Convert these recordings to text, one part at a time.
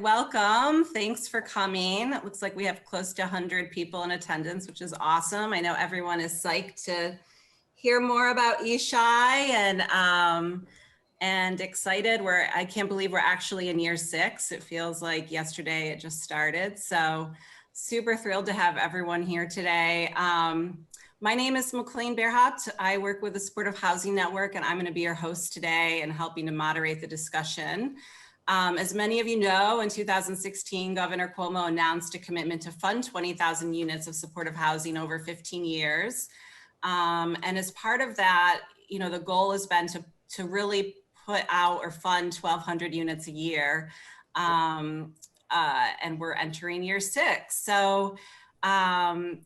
Welcome. Thanks for coming. It looks like we have close to 100 people in attendance, which is awesome. I know everyone is psyched to hear more about ESSHI and excited. I can't believe we're actually in year 6. It feels like yesterday it just started. So super thrilled to have everyone here today. My name is McLean Bearhaupt. I work with the Supportive Housing Network, and I'm going to be your host today and helping to moderate the discussion. As many of you know, in 2016, Governor Cuomo announced a commitment to fund 20,000 units of supportive housing over 15 years. And as part of that, the goal has been to really put out or fund 1,200 units a year. And we're entering year 6. So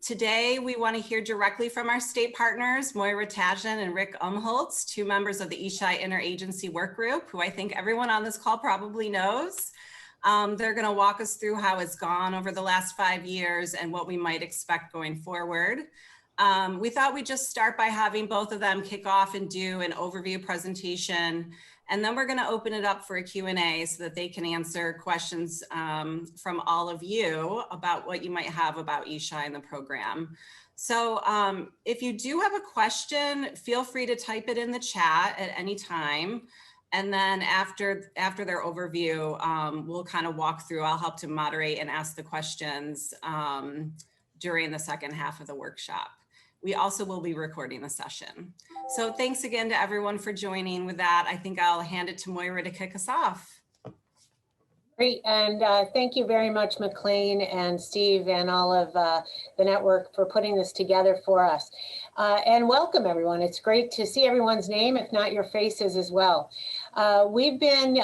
today we want to hear directly from our state partners, Moira Tajan and Rick Umholtz, 2 members of the ESSHI Interagency Workgroup, who I think everyone on this call probably knows. They're going to walk us through how it's gone over the last 5 years and what we might expect going forward. We thought we'd just start by having both of them kick off and do an overview presentation. And then we're going to open it up for a Q&A so that they can answer questions from all of you about what you might have about ESSHI and the program. So if you do have a question, feel free to type it in the chat at any time. And then after their overview, we'll kind of walk through. I'll help to moderate and ask the questions during the second half of the workshop. We also will be recording the session. So thanks again to everyone for joining. With that, I think I'll hand it to Moira to kick us off. Great, and thank you very much, McLean and Steve and all of the network for putting this together for us. And welcome, everyone. It's great to see everyone's name, if not your faces as well. We've been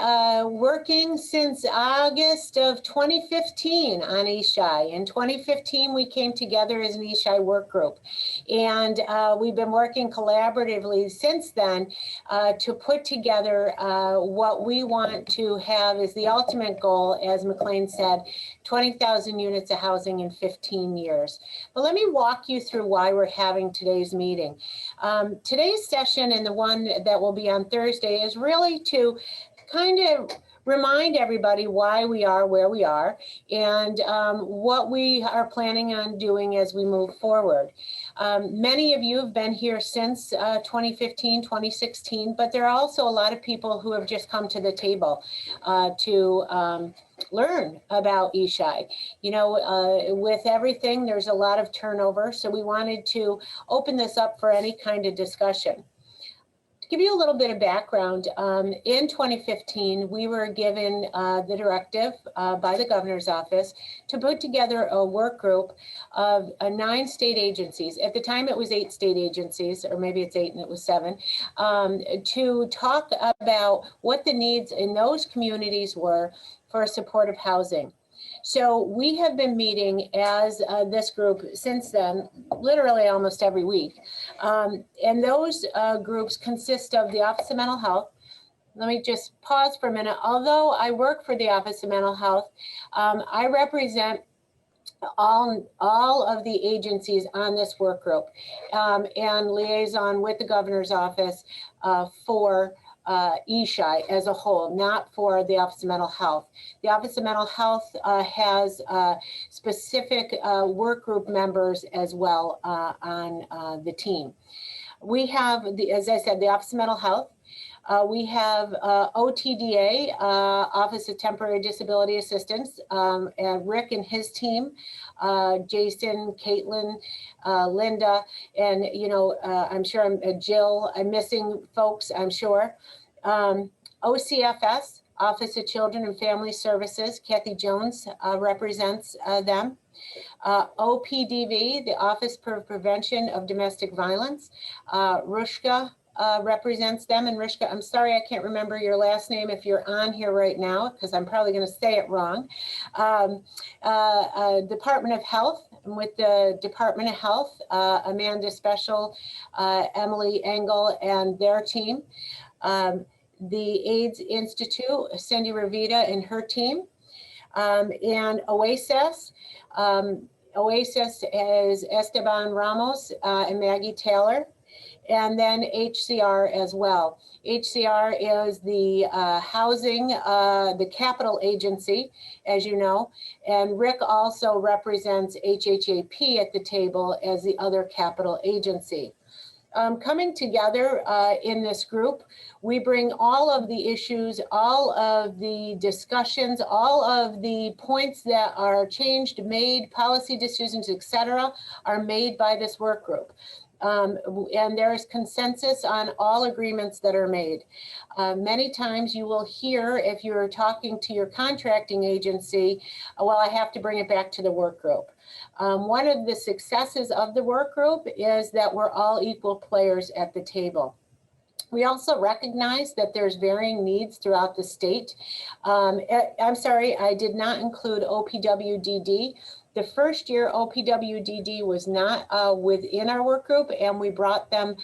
working since August of 2015 on ESSHI. In 2015, we came together as an ESSHI work group. And we've been working collaboratively since then to put together what we want to have is the ultimate goal, as McLean said, 20,000 units of housing in 15 years. But let me walk you through why we're having today's meeting. Today's session and the one that will be on Thursday is really to kind of remind everybody why we are where we are and what we are planning on doing as we move forward. Many of you have been here since 2015, 2016, but there are also a lot of people who have just come to the table to learn about ESSHI. With everything, there's a lot of turnover, so we wanted to open this up for any kind of discussion. Give you a little bit of background. In 2015, we were given the directive by the governor's office to put together a work group of 9 state agencies. At the time, it was 8 state agencies, or maybe it's 8 and it was 7, to talk about what the needs in those communities were for supportive housing. So we have been meeting as this group since then, literally almost every week. And those groups consist of the Office of Mental Health. Let me just pause for a minute. Although I work for the Office of Mental Health, I represent all of the agencies on this work group and liaison with the governor's office for ESSHI as a whole, not for the Office of Mental Health. The Office of Mental Health has specific work group members as well on the team. We have, as I said, the Office of Mental Health. We have OTDA, Office of Temporary Disability Assistance, and Rick and his team, Jason, Caitlin, Linda, and, I'm sure Jill, I'm missing folks, I'm sure. OCFS, Office of Children and Family Services, Kathy Jones represents them. OPDV, the Office for Prevention of Domestic Violence, Rushka represents them. And Rishka, I'm sorry, I can't remember your last name if you're on here right now, because I'm probably going to say it wrong. Department of Health, with the Department of Health, Amanda Special, Emily Engel, and their team. The AIDS Institute, Cindy Ravita and her team. And OASIS. OASIS is Esteban Ramos and Maggie Taylor. and then HCR as well. HCR is the housing, the capital agency, as you know, and Rick also represents HHAP at the table as the other capital agency. Coming together in this group, we bring all of the issues, all of the discussions, all of the points that are changed, made, policy decisions, etc., are made by this work group. And there is consensus on all agreements that are made. Many times you will hear, if you're talking to your contracting agency, well, I have to bring it back to the work group. One of the successes of the work group is that we're all equal players at the table. We also recognize that there's varying needs throughout the state. I'm sorry, I did not include OPWDD. The first year OPWDD was not within our work group, and we brought them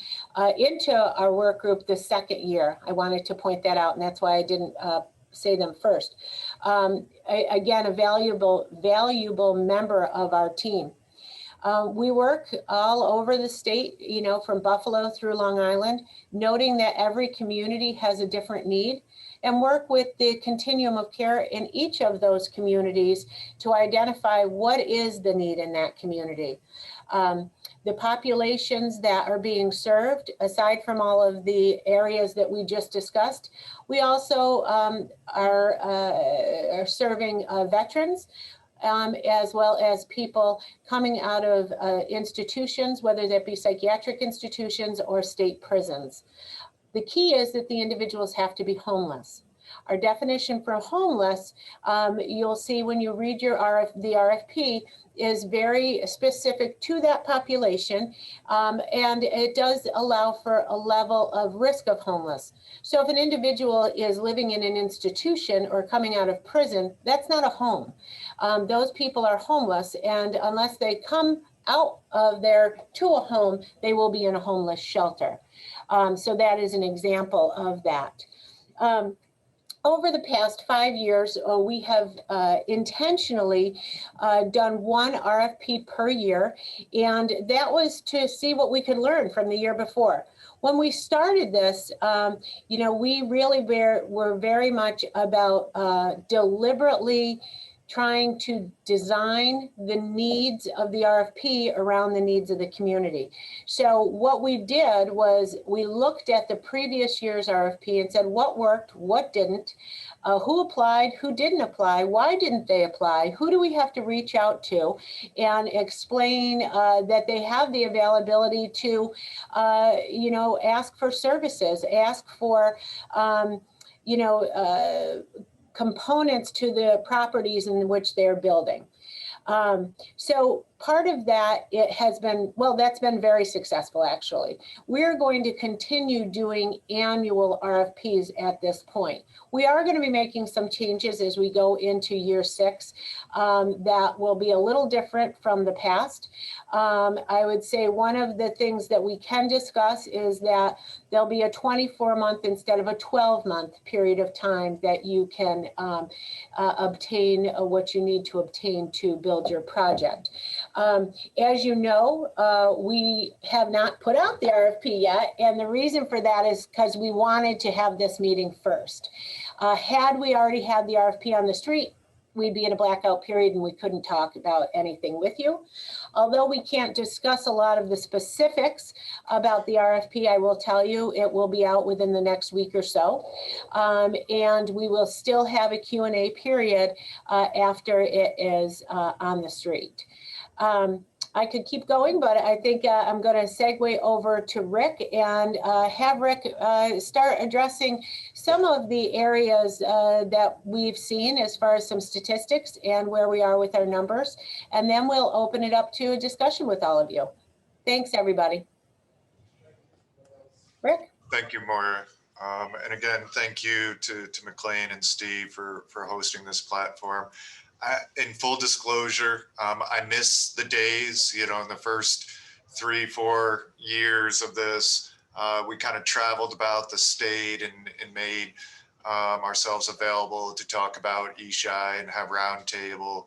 into our work group the second year. I wanted to point that out, and that's why I didn't say them first. Again, a valuable member of our team. We work all over the state, you know, from Buffalo through Long Island, noting that every community has a different need, and work with the continuum of care in each of those communities to identify what is the need in that community. The populations that are being served, aside from all of the areas that we just discussed, we also are serving veterans, as well as people coming out of institutions, whether that be psychiatric institutions or state prisons. The key is that the individuals have to be homeless. Our definition for homeless, you'll see when you read your the RFP, is very specific to that population, and it does allow for a level of risk of homeless. So if an individual is living in an institution or coming out of prison, that's not a home. Those people are homeless, and unless they come out of there to a home, they will be in a homeless shelter. So that is an example of that. Over the past 5 years, we have intentionally done one RFP per year, and that was to see what we could learn from the year before. When we started this, you know, we really were very much about deliberately trying to design the needs of the RFP around the needs of the community. So what we did was we looked at the previous year's RFP and said what worked, what didn't, who applied, who didn't apply, why didn't they apply, who do we have to reach out to, and explain that they have the availability to, you know, ask for services, ask for, you know, components to the properties in which they're building. So part of that, it has been, well, that's been very successful, actually. We're going to continue doing annual RFPs at this point. We are going to be making some changes as we go into year 6 that will be a little different from the past. I would say one of the things that we can discuss is that there'll be a 24-month instead of a 12-month period of time that you can obtain what you need to obtain to build your project. As you know, we have not put out the RFP yet, and the reason for that is because we wanted to have this meeting first. Had we already had the RFP on the street, we'd be in a blackout period and we couldn't talk about anything with you. Although we can't discuss a lot of the specifics about the RFP, I will tell you it will be out within the next week or so. And we will still have a Q&A period after it is on the street. I could keep going, but I think I'm going to segue over to Rick and have Rick start addressing some of the areas that we've seen as far as some statistics and where we are with our numbers. And then we'll open it up to a discussion with all of you. Thanks, everybody. Rick? Thank you, Maura. And again, thank you to McLean and Steve for hosting this platform. In full disclosure, I miss the days, you know, in the first 3-4 years of this, we kind of traveled about the state and made ourselves available to talk about ESSHI and have roundtable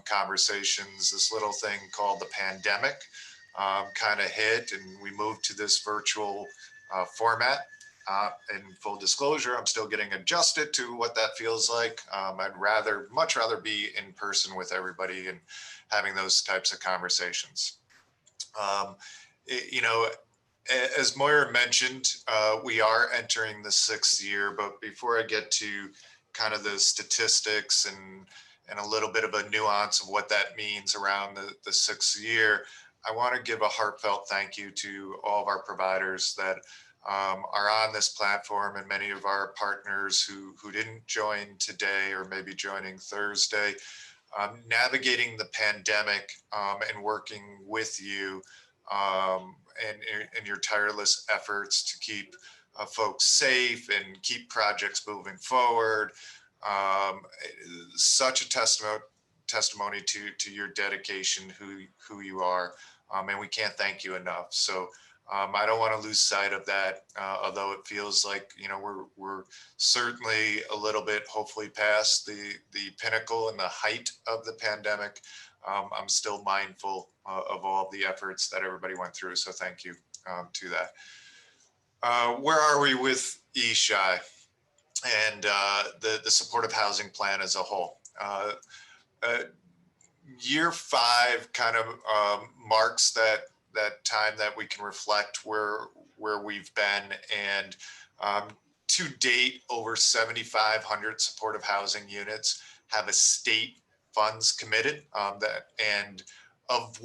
conversations. This little thing called the pandemic kind of hit and we moved to this virtual format. In full disclosure, I'm still getting adjusted to what that feels like. I'd much rather be in person with everybody and having those types of conversations. You know, as Moira mentioned, we are entering the 6th year, but before I get to kind of the statistics and a little bit of a nuance of what that means around the 6th year, I want to give a heartfelt thank you to all of our providers that are on this platform and many of our partners who didn't join today or maybe joining Thursday, navigating the pandemic and working with you and your tireless efforts to keep folks safe and keep projects moving forward. Such a testimony to your dedication, who you are, and we can't thank you enough. So I don't want to lose sight of that, although it feels like, you know, we're certainly a little bit, hopefully, past the pinnacle and the height of the pandemic. I'm still mindful of all of the efforts that everybody went through. So thank you to that. Where are we with ESSHI and the supportive housing plan as a whole? Year 5 kind of marks that time that we can reflect where we've been, and to date, over 7,500 supportive housing units have a state funds committed, and of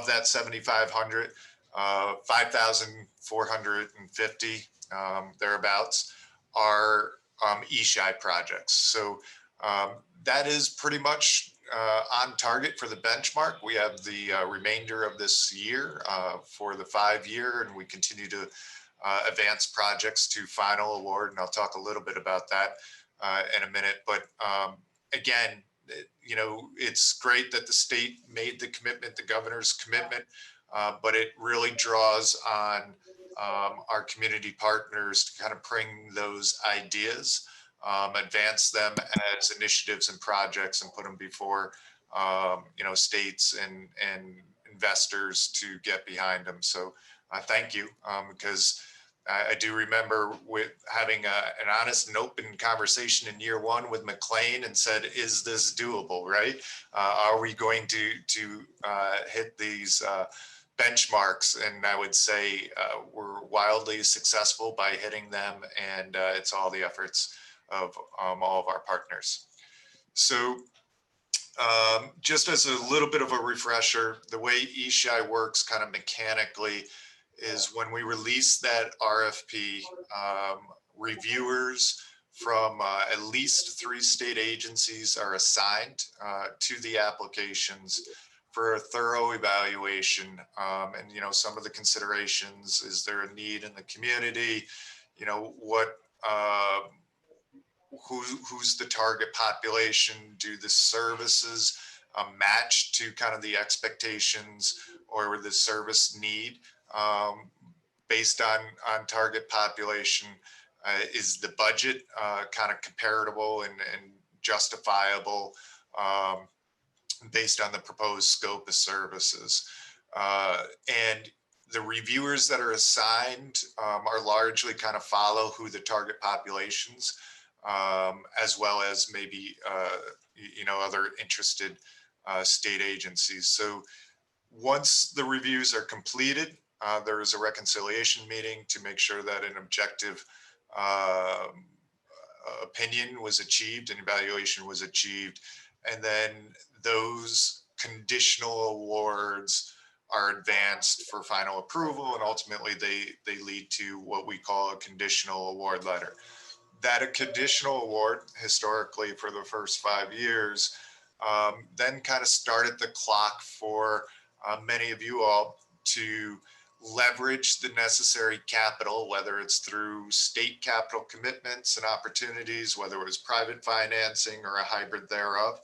that 7,500, 5,450 thereabouts are ESSHI projects. So that is pretty much on target for the benchmark. We have the remainder of this year for the 5-year, and we continue to advance projects to final award, and I'll talk a little bit about that in a minute. But again, you know, it's great that the state made the commitment, the governor's commitment, but it really draws on our community partners to kind of bring those ideas, advance them as initiatives and projects, and put them before you know, states and investors to get behind them. So thank you, because I do remember with having an honest and open conversation in year 1 with McLean and said, is this doable, right? Are we going to hit these benchmarks? And I would say we're wildly successful by hitting them, and it's all the efforts of all of our partners. So just as a little bit of a refresher, the way ESSHI works kind of mechanically is when we release that RFP, reviewers from at least 3 state agencies are assigned to the applications for a thorough evaluation. And, you know, some of the considerations: is there a need in the community? You know, what, who's the target population? Do the services match to kind of the expectations or the service need based on target population? Is the budget kind of comparable and justifiable based on the proposed scope of services? And the reviewers that are assigned are largely kind of follow who the target populations, as well as maybe, you know, other interested state agencies. So once the reviews are completed, there is a reconciliation meeting to make sure that an objective opinion was achieved and evaluation was achieved. And then those conditional awards are advanced for final approval, and ultimately they lead to what we call a conditional award letter. That a conditional award, historically for the first 5 years, then kind of started the clock for many of you all to leverage the necessary capital, whether it's through state capital commitments and opportunities, whether it was private financing or a hybrid thereof.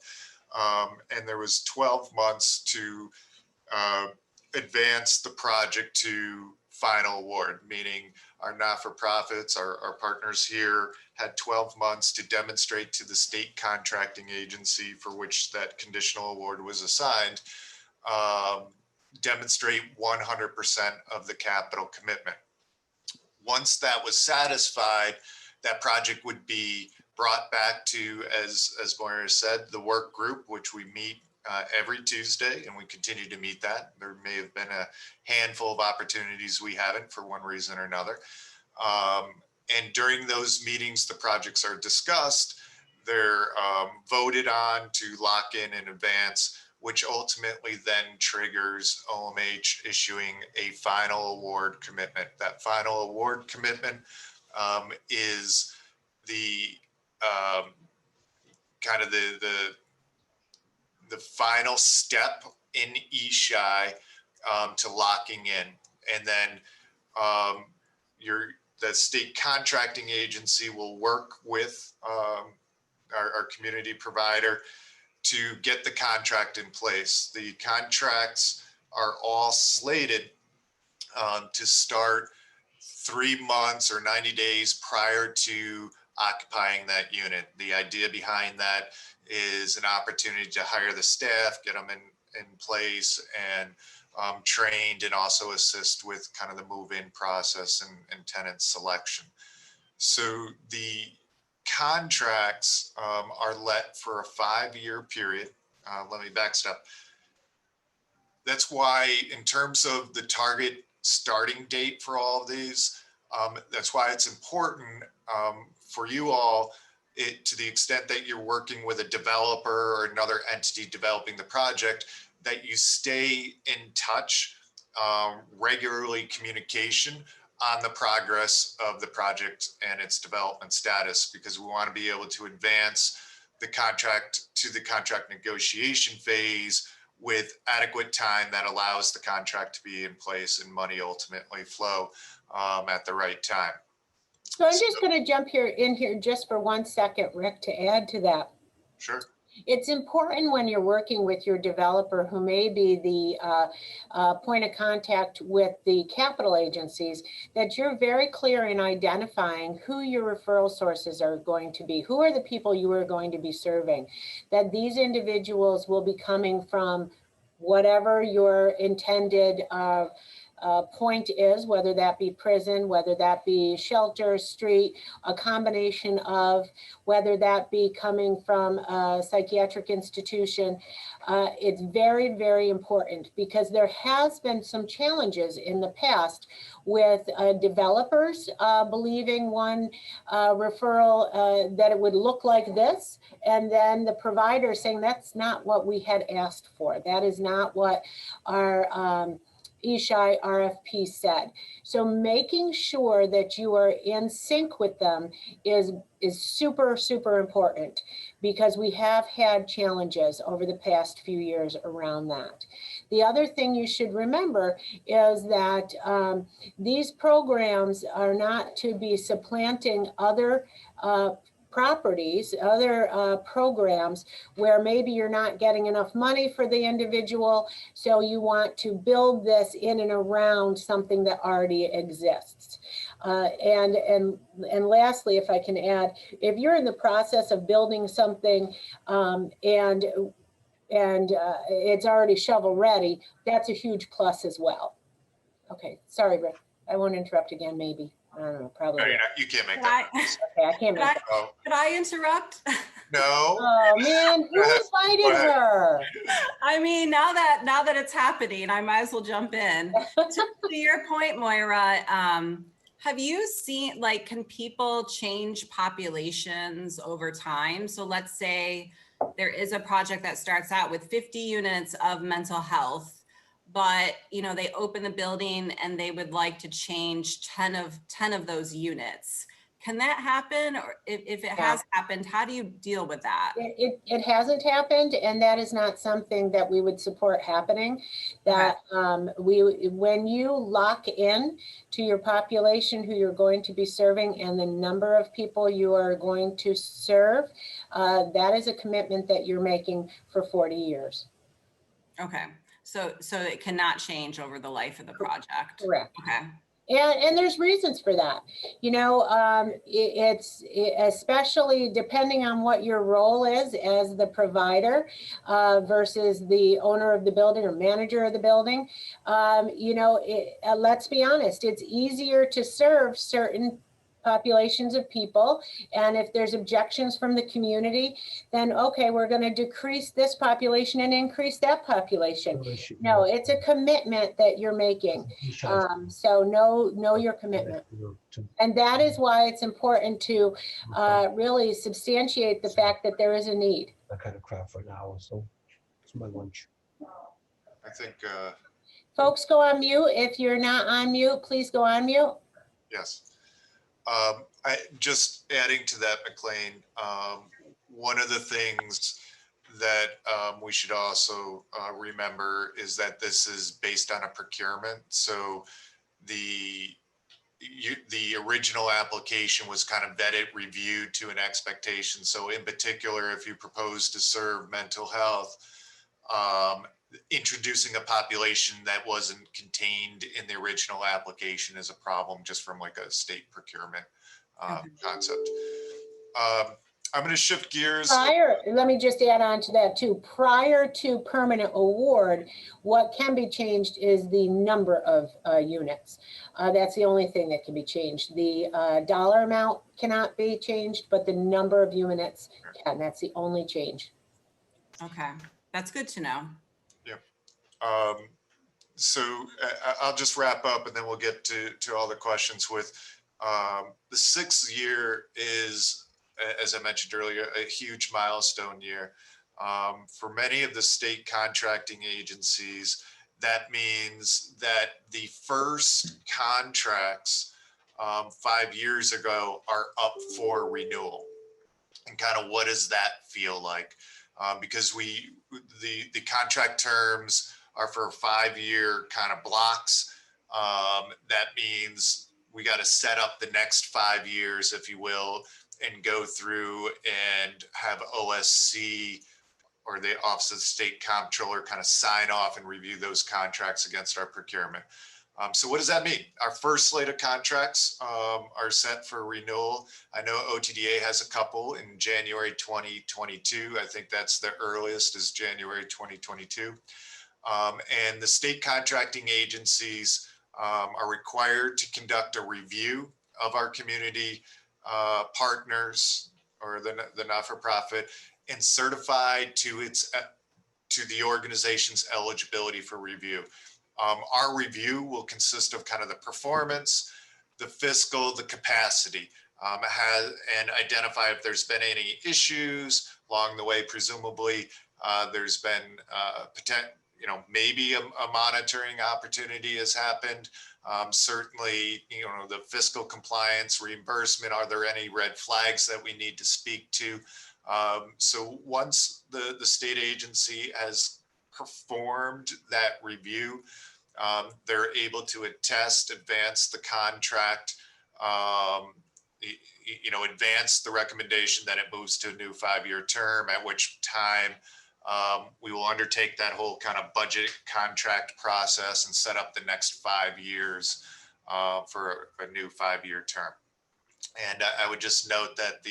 And there was 12 months to advance the project to final award, meaning our not-for-profits, our partners here, had 12 months to demonstrate to the state contracting agency for which that conditional award was assigned demonstrate 100% of the capital commitment. Once that was satisfied, that project would be brought back to, as Moira said, the work group, which we meet every Tuesday, and we continue to meet that. There may have been a handful of opportunities we haven't for one reason or another. And during those meetings, the projects are discussed. They're voted on to lock in advance, which ultimately then triggers OMH issuing a final award commitment. That final award commitment is the kind of the final step in ESSHI to locking in. And then the state contracting agency will work with our community provider to get the contract in place. The contracts are all slated to start 3 months or 90 days prior to occupying that unit. The idea behind that is an opportunity to hire the staff, get them in place and trained, and also assist with kind of the move-in process and tenant selection. So the contracts are let for a 5-year period. Let me backstep. That's why, in terms of the target starting date for all of these, that's why it's important for you all, to the extent that you're working with a developer or another entity developing the project, that you stay in touch, regularly communication on the progress of the project and its development status, because we want to be able to advance the contract to the contract negotiation phase with adequate time that allows the contract to be in place and money ultimately flow at the right time. So I'm just going to jump in here just for 1 second, Rick, to add to that. Sure. It's important when you're working with your developer, who may be the point of contact with the capital agencies, that you're very clear in identifying who your referral sources are going to be, who are the people you are going to be serving, that these individuals will be coming from whatever your intended point is, whether that be prison, whether that be shelter, street, a combination of, whether that be coming from a psychiatric institution. It's very, very important, because there has been some challenges in the past with developers believing one referral that it would look like this, and then the provider saying that's not what we had asked for. That is not what our ESSHI RFP said. So making sure that you are in sync with them is super, super important, because we have had challenges over the past few years around that. The other thing you should remember is that these programs are not to be supplanting other properties, other programs where maybe you're not getting enough money for the individual, so you want to build this in and around something that already exists. And lastly, if I can add, if you're in the process of building something and it's already shovel ready, that's a huge plus as well. Okay, sorry, Rick, I won't interrupt again, maybe. I don't know, probably. No, you can't make that. Okay, I can't make that. Could I interrupt? No. Oh man, who invited her? I mean, now that it's happening, I might as well jump in. To your point, Moira, have you seen, like, can people change populations over time? So let's say there is a project that starts out with 50 units of mental health, but they open the building and they would like to change 10 of those units. Can that happen? Or if it has happened, how do you deal with that? It hasn't happened, and that is not something that we would support happening. That when you lock in to your population who you're going to be serving and the number of people you are going to serve, that is a commitment that you're making for 40 years. Okay. So it cannot change over the life of the project. Correct. Okay. And there's reasons for that. You know, especially depending on what your role is as the provider versus the owner of the building or manager of the building. You know, let's be honest, it's easier to serve certain populations of people. And if there's objections from the community, then okay, we're going to decrease this population and increase that population. No, it's a commitment that you're making. So know your commitment. And that is why it's important to really substantiate the fact that there is a need. I kind of crap for an hour, so it's my lunch. I think, Folks, go on mute. If you're not on mute, please go on mute. yes. I just adding to that, McLean, one of the things that we should also remember is that this is based on a procurement. So the original application was kind of vetted, reviewed to an expectation. So in particular, if you propose to serve mental health, introducing a population that wasn't contained in the original application is a problem just from like a state procurement concept. I'm going to shift gears. Let me just add on to that too. Prior to permanent award, what can be changed is the number of units. That's the only thing that can be changed. The dollar amount cannot be changed, but the number of units can. That's the only change. Okay, that's good to know. Yeah. So I'll just wrap up and then we'll get to all the questions with the 6th year is, as I mentioned earlier, a huge milestone year. For many of the state contracting agencies, that means that the first contracts 5 years ago are up for renewal. And kind of what does that feel like? Because the contract terms are for 5-year kind of blocks. That means we got to set up the next 5 years, if you will, and go through and have OSC or the Office of the State Comptroller kind of sign off and review those contracts against our procurement. So what does that mean? Our first slate of contracts are set for renewal. I know OTDA has a couple in January 2022. I think that's the earliest is January 2022. And the state contracting agencies are required to conduct a review of our community partners or the not-for-profit and certify to the organization's eligibility for review. Our review will consist of kind of the performance, the fiscal, the capacity, and identify if there's been any issues along the way. Presumably, there's been maybe a monitoring opportunity has happened. Certainly, the fiscal compliance, reimbursement, are there any red flags that we need to speak to? So once the state agency has performed that review, they're able to advance the contract, advance the recommendation that it moves to a new 5-year term, at which time we will undertake that whole kind of budget contract process and set up the next 5 years for a new 5-year term. And I would just note that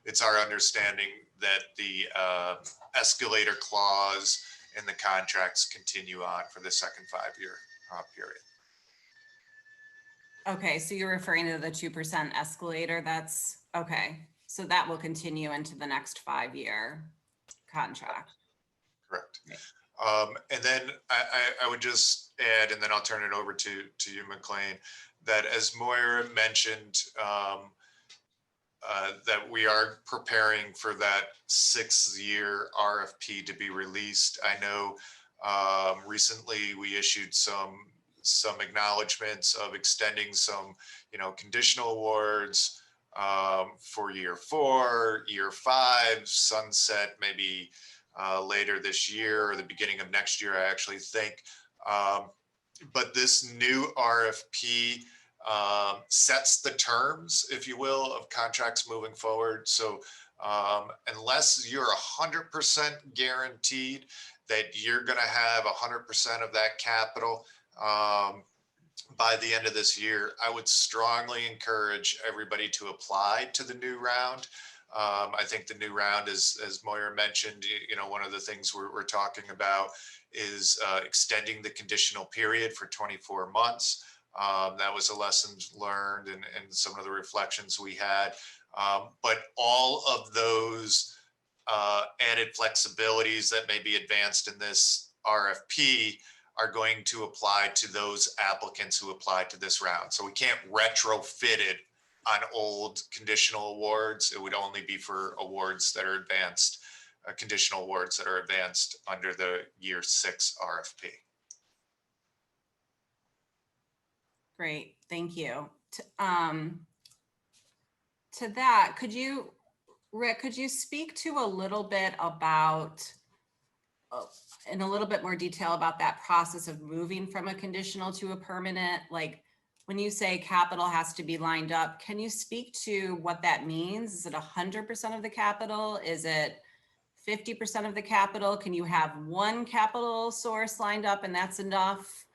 it's our understanding that the escalator clause in the contracts continue on for the second 5-year period. Okay, so you're referring to the 2% escalator. That's okay. So that will continue into the next 5-year contract. Correct. And then I would just add, and then I'll turn it over to you, McLean, that as Moira mentioned, that we are preparing for that 6-year RFP to be released. I know recently we issued some acknowledgements of extending some, conditional awards for year 4, year 5, sunset maybe later this year or the beginning of next year, I actually think. But this new RFP sets the terms, if you will, of contracts moving forward. So unless you're 100% guaranteed that you're going to have 100% of that capital by the end of this year, I would strongly encourage everybody to apply to the new round. I think the new round is, as Moira mentioned, one of the things we're talking about is extending the conditional period for 24 months. That was a lesson learned and some of the reflections we had. But all of those added flexibilities that may be advanced in this RFP are going to apply to those applicants who applied to this round. So we can't retrofit it on old conditional awards. It would only be for awards that are advanced, conditional awards that are advanced under the year 6 RFP. Great, thank you. To that, Rick, could you speak to a little bit about, in a little bit more detail about that process of moving from a conditional to a permanent? Like when you say capital has to be lined up, can you speak to what that means? Is it 100% of the capital? Is it 50% of the capital? Can you have one capital source lined up and that's enough?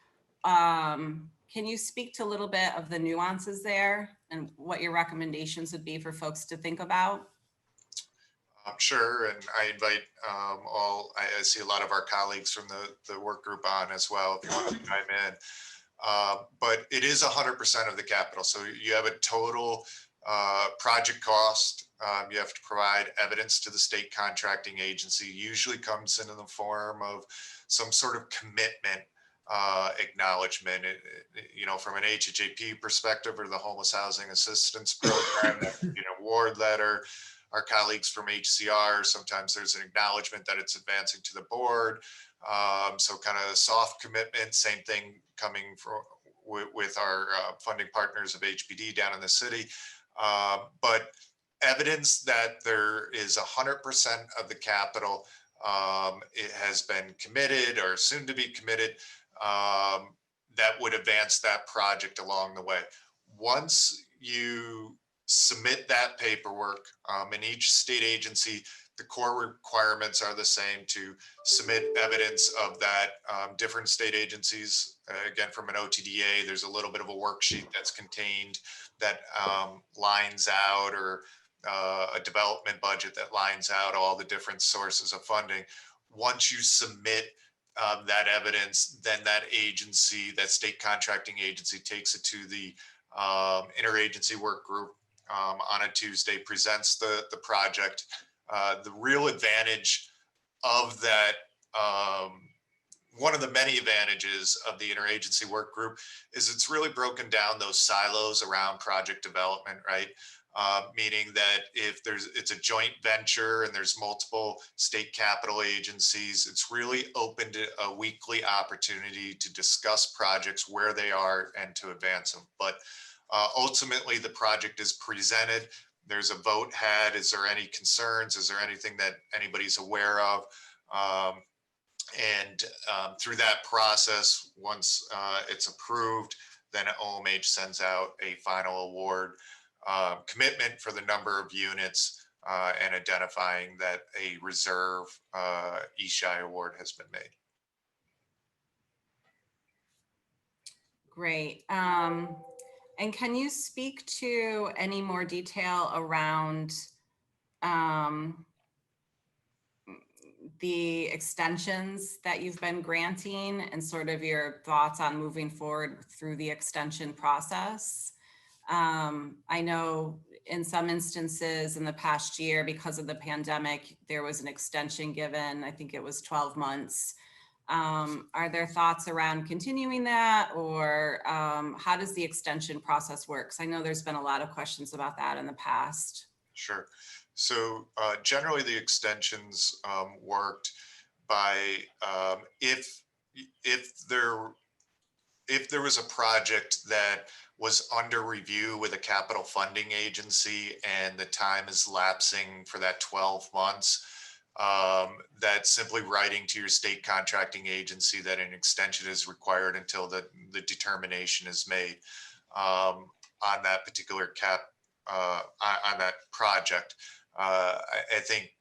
Can you speak to a little bit of the nuances there and what your recommendations would be for folks to think about? Sure, and I invite I see a lot of our colleagues from the work group on as well, if you want to chime in. But it is 100% of the capital. So you have a total project cost. You have to provide evidence to the state contracting agency. Usually comes in the form of some sort of commitment acknowledgement. From an HHAP perspective or the Homeless Housing Assistance Program, that could be an award letter. Our colleagues from HCR, sometimes there's an acknowledgement that it's advancing to the board. So kind of soft commitment, same thing coming from with our funding partners of HPD down in the city. But evidence that there is 100% of the capital it has been committed or soon to be committed, that would advance that project along the way. Once you submit that paperwork, in each state agency, the core requirements are the same to submit evidence of that. Different state agencies, again, from an OTDA, there's a little bit of a worksheet that's contained that lines out, or a development budget that lines out all the different sources of funding. Once you submit that evidence, then that agency, that state contracting agency, takes it to the Interagency Workgroup on a Tuesday, presents the project. The real advantage of that, one of the many advantages of the Interagency Workgroup, is it's really broken down those silos around project development, right? Meaning that if it's a joint venture and there's multiple state capital agencies, it's really opened a weekly opportunity to discuss projects, where they are, and to advance them. But ultimately, the project is presented. There's a vote had. Is there any concerns? Is there anything that anybody's aware of? And through that process, once it's approved, then OMH sends out a final award commitment for the number of units, and identifying that a reserve ESSHI award has been made. Great. And can you speak to any more detail around the extensions that you've been granting and sort of your thoughts on moving forward through the extension process? I know in some instances in the past year, because of the pandemic, there was an extension given. I think it was 12 months. Are there thoughts around continuing that, or how does the extension process work? I know there's been a lot of questions about that in the past. Sure. So generally the extensions worked by if there was a project that was under review with a capital funding agency and the time is lapsing for that 12 months, that simply writing to your state contracting agency that an extension is required until the determination is made on that particular on that project. I think,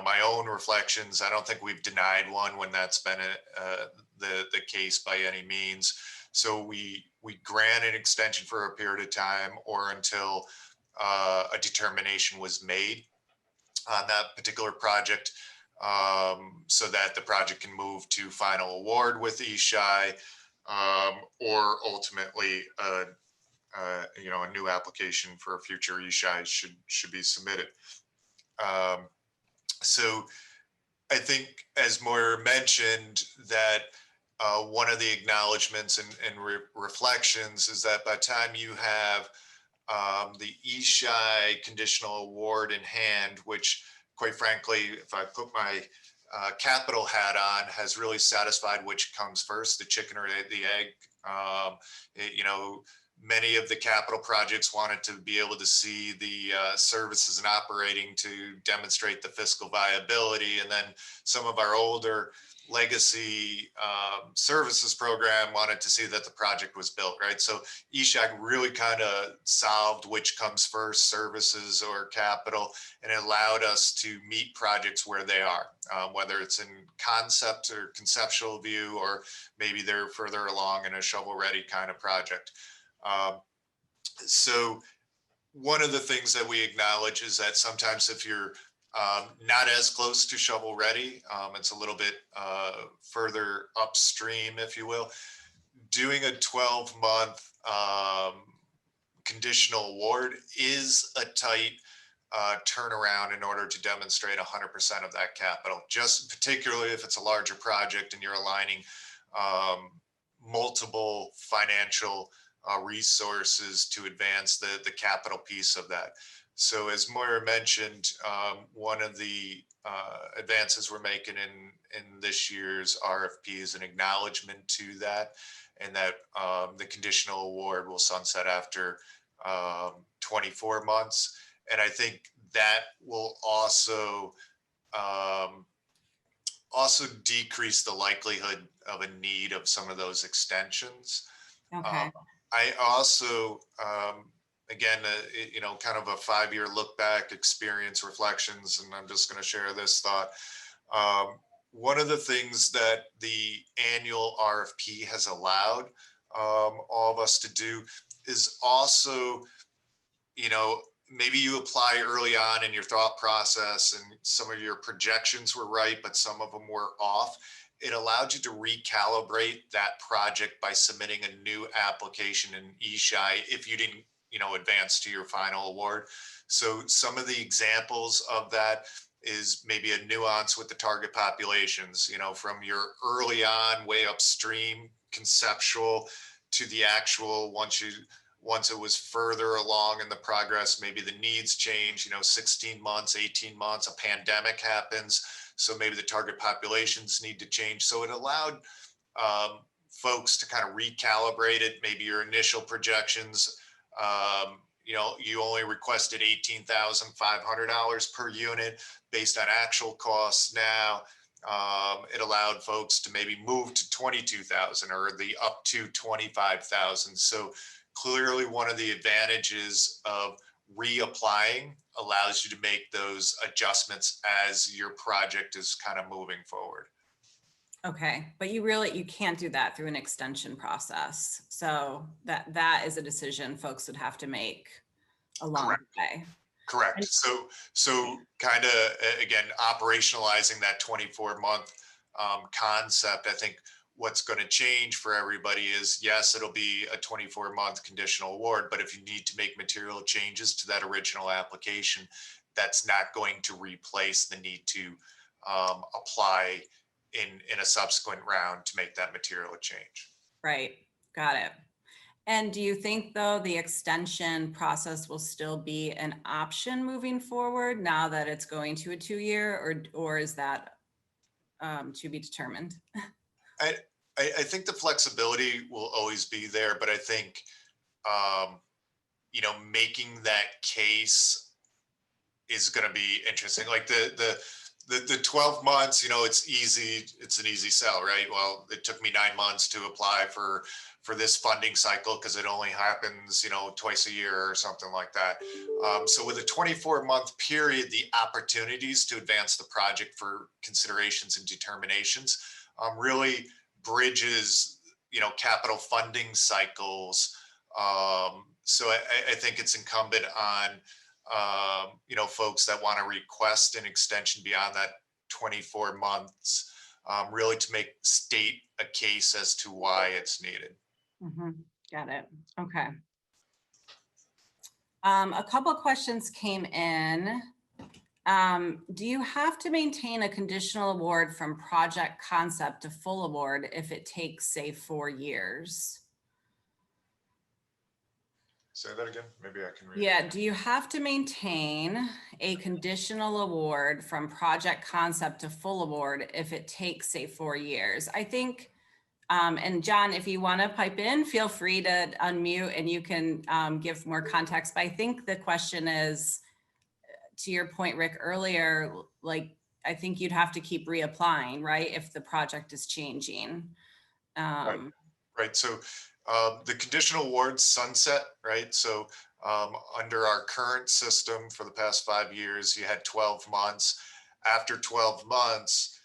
my own reflections, I don't think we've denied one when that's been the case by any means. So we grant an extension for a period of time or until a determination was made on that particular project, so that the project can move to final award with ESSHI, or ultimately a new application for a future ESSHI should be submitted. So I think, as Moira mentioned, that one of the acknowledgments and reflections is that by the time you have the ESSHI conditional award in hand, which, quite frankly, if I put my capital hat on, has really satisfied which comes first, the chicken or the egg. Many of the capital projects wanted to be able to see the services and operating to demonstrate the fiscal viability. And then some of our older legacy services program wanted to see that the project was built, right? So ESHI really kind of solved which comes first, services or capital, and it allowed us to meet projects where they are, whether it's in concept or conceptual view, or maybe they're further along in a shovel-ready kind of project. So one of the things that we acknowledge is that sometimes if you're not as close to shovel ready, it's a little bit further upstream, if you will, doing a 12-month conditional award is a tight turnaround in order to demonstrate 100% of that capital, just particularly if it's a larger project and you're aligning multiple financial resources to advance the capital piece of that. So as Moira mentioned, one of the advances we're making in this year's RFP is an acknowledgement to that, and that the conditional award will sunset after 24 months. And I think that will also decrease the likelihood of a need of some of those extensions. Okay. I also, again, kind of a 5-year look back, experience, reflections, and I'm just going to share this thought. One of the things that the annual RFP has allowed all of us to do is also, maybe you apply early on in your thought process and some of your projections were right, but some of them were off. It allowed you to recalibrate that project by submitting a new application in ESSHI if you didn't, advance to your final award. So some of the examples of that is maybe a nuance with the target populations, from your early on, way upstream conceptual to the actual, once it was further along in the progress, maybe the needs change, 16 months, 18 months, a pandemic happens. So maybe the target populations need to change. So it allowed folks to kind of recalibrate it. Maybe your initial projections, you only requested $18,500 per unit based on actual costs. Now it allowed folks to maybe move to 22,000 or the up to 25,000. So clearly one of the advantages of reapplying allows you to make those adjustments as your project is kind of moving forward. Okay, but you can't do that through an extension process. So that is a decision folks would have to make along the way. Correct. So kind of, again, operationalizing that 24-month concept, I think what's going to change for everybody is, yes, it'll be a 24-month conditional award, but if you need to make material changes to that original application, that's not going to replace the need to apply in a subsequent round to make that material change. Right. Got it. And do you think, though, the extension process will still be an option moving forward now that it's going to a 2-year, or is that to be determined? I think the flexibility will always be there, but I think, making that case is going to be interesting. Like the 12 months, it's easy. It's an easy sell, right? Well, it took me 9 months to apply for this funding cycle because it only happens, twice a year or something like that. So with a 24-month period, the opportunities to advance the project for considerations and determinations really bridges, capital funding cycles. So I think it's incumbent on, folks that want to request an extension beyond that 24 months, really to state a case as to why it's needed. Got it. Okay. A couple of questions came in. Do you have to maintain a conditional award from project concept to full award if it takes, say, 4 years? Say that again. Maybe I can read. Yeah. Do you have to maintain a conditional award from project concept to full award if it takes, say, 4 years? I think, and John, if you want to pipe in, feel free to unmute and you can give more context. But I think the question is, to your point, Rick, earlier, like, I think you'd have to keep reapplying, right? If the project is changing. Right. So the conditional awards sunset, right? So under our current system for the past 5 years, you had 12 months. After 12 months,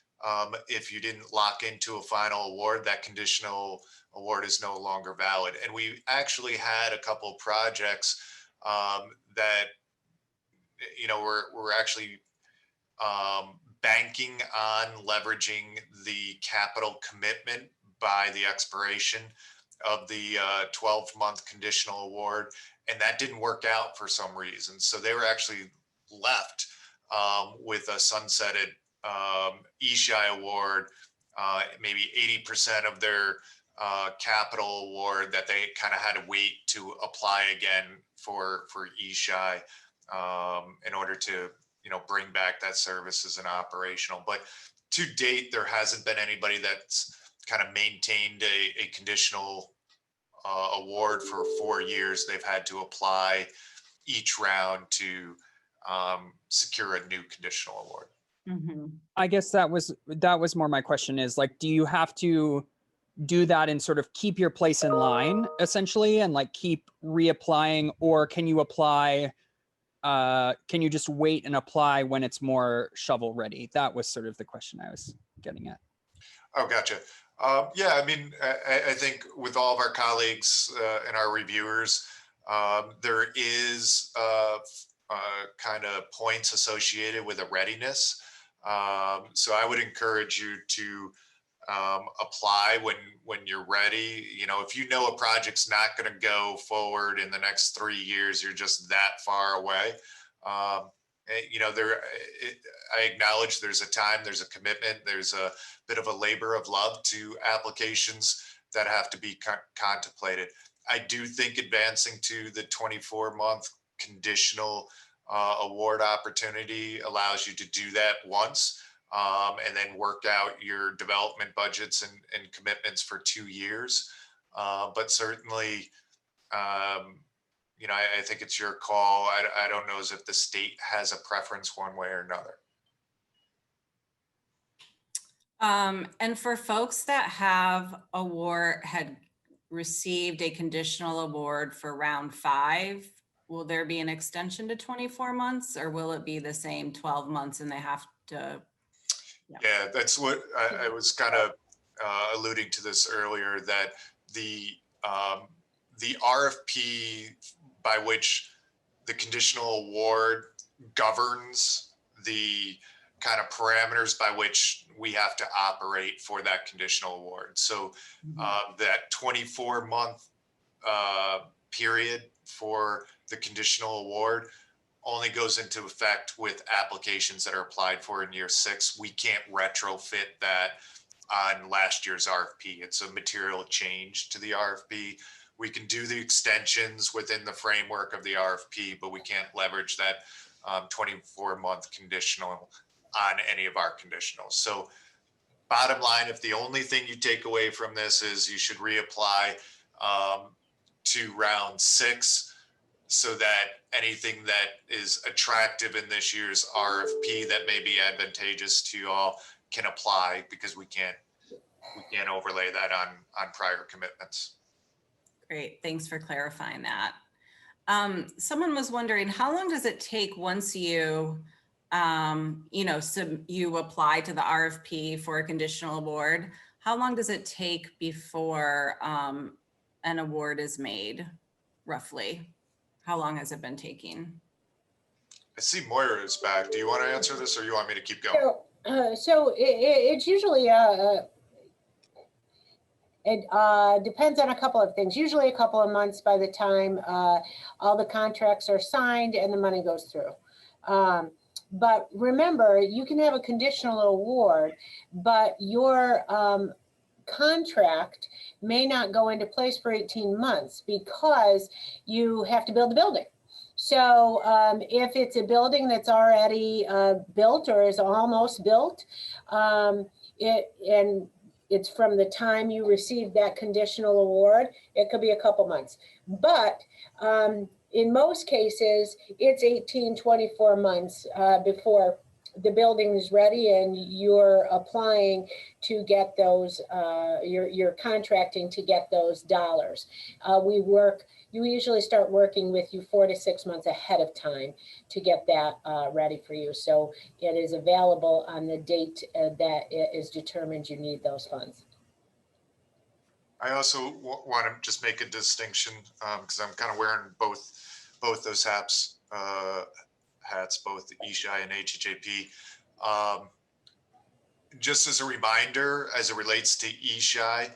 if you didn't lock into a final award, that conditional award is no longer valid. And we actually had a couple of projects that, we're actually banking on leveraging the capital commitment by the expiration of the 12-month conditional award. And that didn't work out for some reason. So they were actually left with a sunsetted ESSHI award, maybe 80% of their capital award that they kind of had to wait to apply again for ESSHI in order to, bring back that service as an operational. But to date, there hasn't been anybody that's kind of maintained a conditional award for 4 years. They've had to apply each round to secure a new conditional award. I guess that was more my question is, like, do you have to do that and sort of keep your place in line essentially and like keep reapplying, or can you apply, can you just wait and apply when it's more shovel ready? That was sort of the question I was getting at. Oh, gotcha. Yeah, I mean, I think with all of our colleagues and our reviewers, there is kind of points associated with a readiness. So I would encourage you to apply when you're ready. If you know a project's not going to go forward in the next 3 years, you're just that far away. I acknowledge there's a time, there's a commitment, there's a bit of a labor of love to applications that have to be contemplated. I do think advancing to the 24-month conditional award opportunity allows you to do that once, and then work out your development budgets and commitments for 2 years. But certainly, I think it's your call. I don't know as if the state has a preference one way or another. And for folks that had received a conditional award for round 5, will there be an extension to 24 months or will it be the same 12 months and they have to? Yeah, that's what I was kind of alluding to this earlier, that the RFP by which the conditional award governs the kind of parameters by which we have to operate for that conditional award. So that 24-month period for the conditional award only goes into effect with applications that are applied for in year 6. We can't retrofit that on last year's RFP. It's a material change to the RFP. We can do the extensions within the framework of the RFP, but we can't leverage that 24-month conditional on any of our conditionals. So bottom line, if the only thing you take away from this is you should reapply to round 6 so that anything that is attractive in this year's RFP that may be advantageous to you all can apply, because we can't overlay that on prior commitments. Great, thanks for clarifying that. Someone was wondering, how long does it take once you, you apply to the RFP for a conditional award? how long does it take before an award is made, roughly? How long has it been taking? I see Moira is back. Do you want to answer this or you want me to keep going? So it's usually it depends on a couple of things. Usually a couple of months by the time all the contracts are signed and the money goes through. But remember, you can have a conditional award, but your contract may not go into place for 18 months because you have to build the building. So if it's a building that's already built or is almost built, it's from the time you receive that conditional award, it could be a couple months. But in most cases, it's 18, 24 months before the building is ready and you're applying to get those, you're contracting to get those dollars. You usually start working with you 4 to 6 months ahead of time to get that ready for you. So it is available on the date that it is determined you need those funds. I also want to just make a distinction because I'm kind of wearing both those hats, both ESSHI and HHAP. Just as a reminder, as it relates to ESSHI,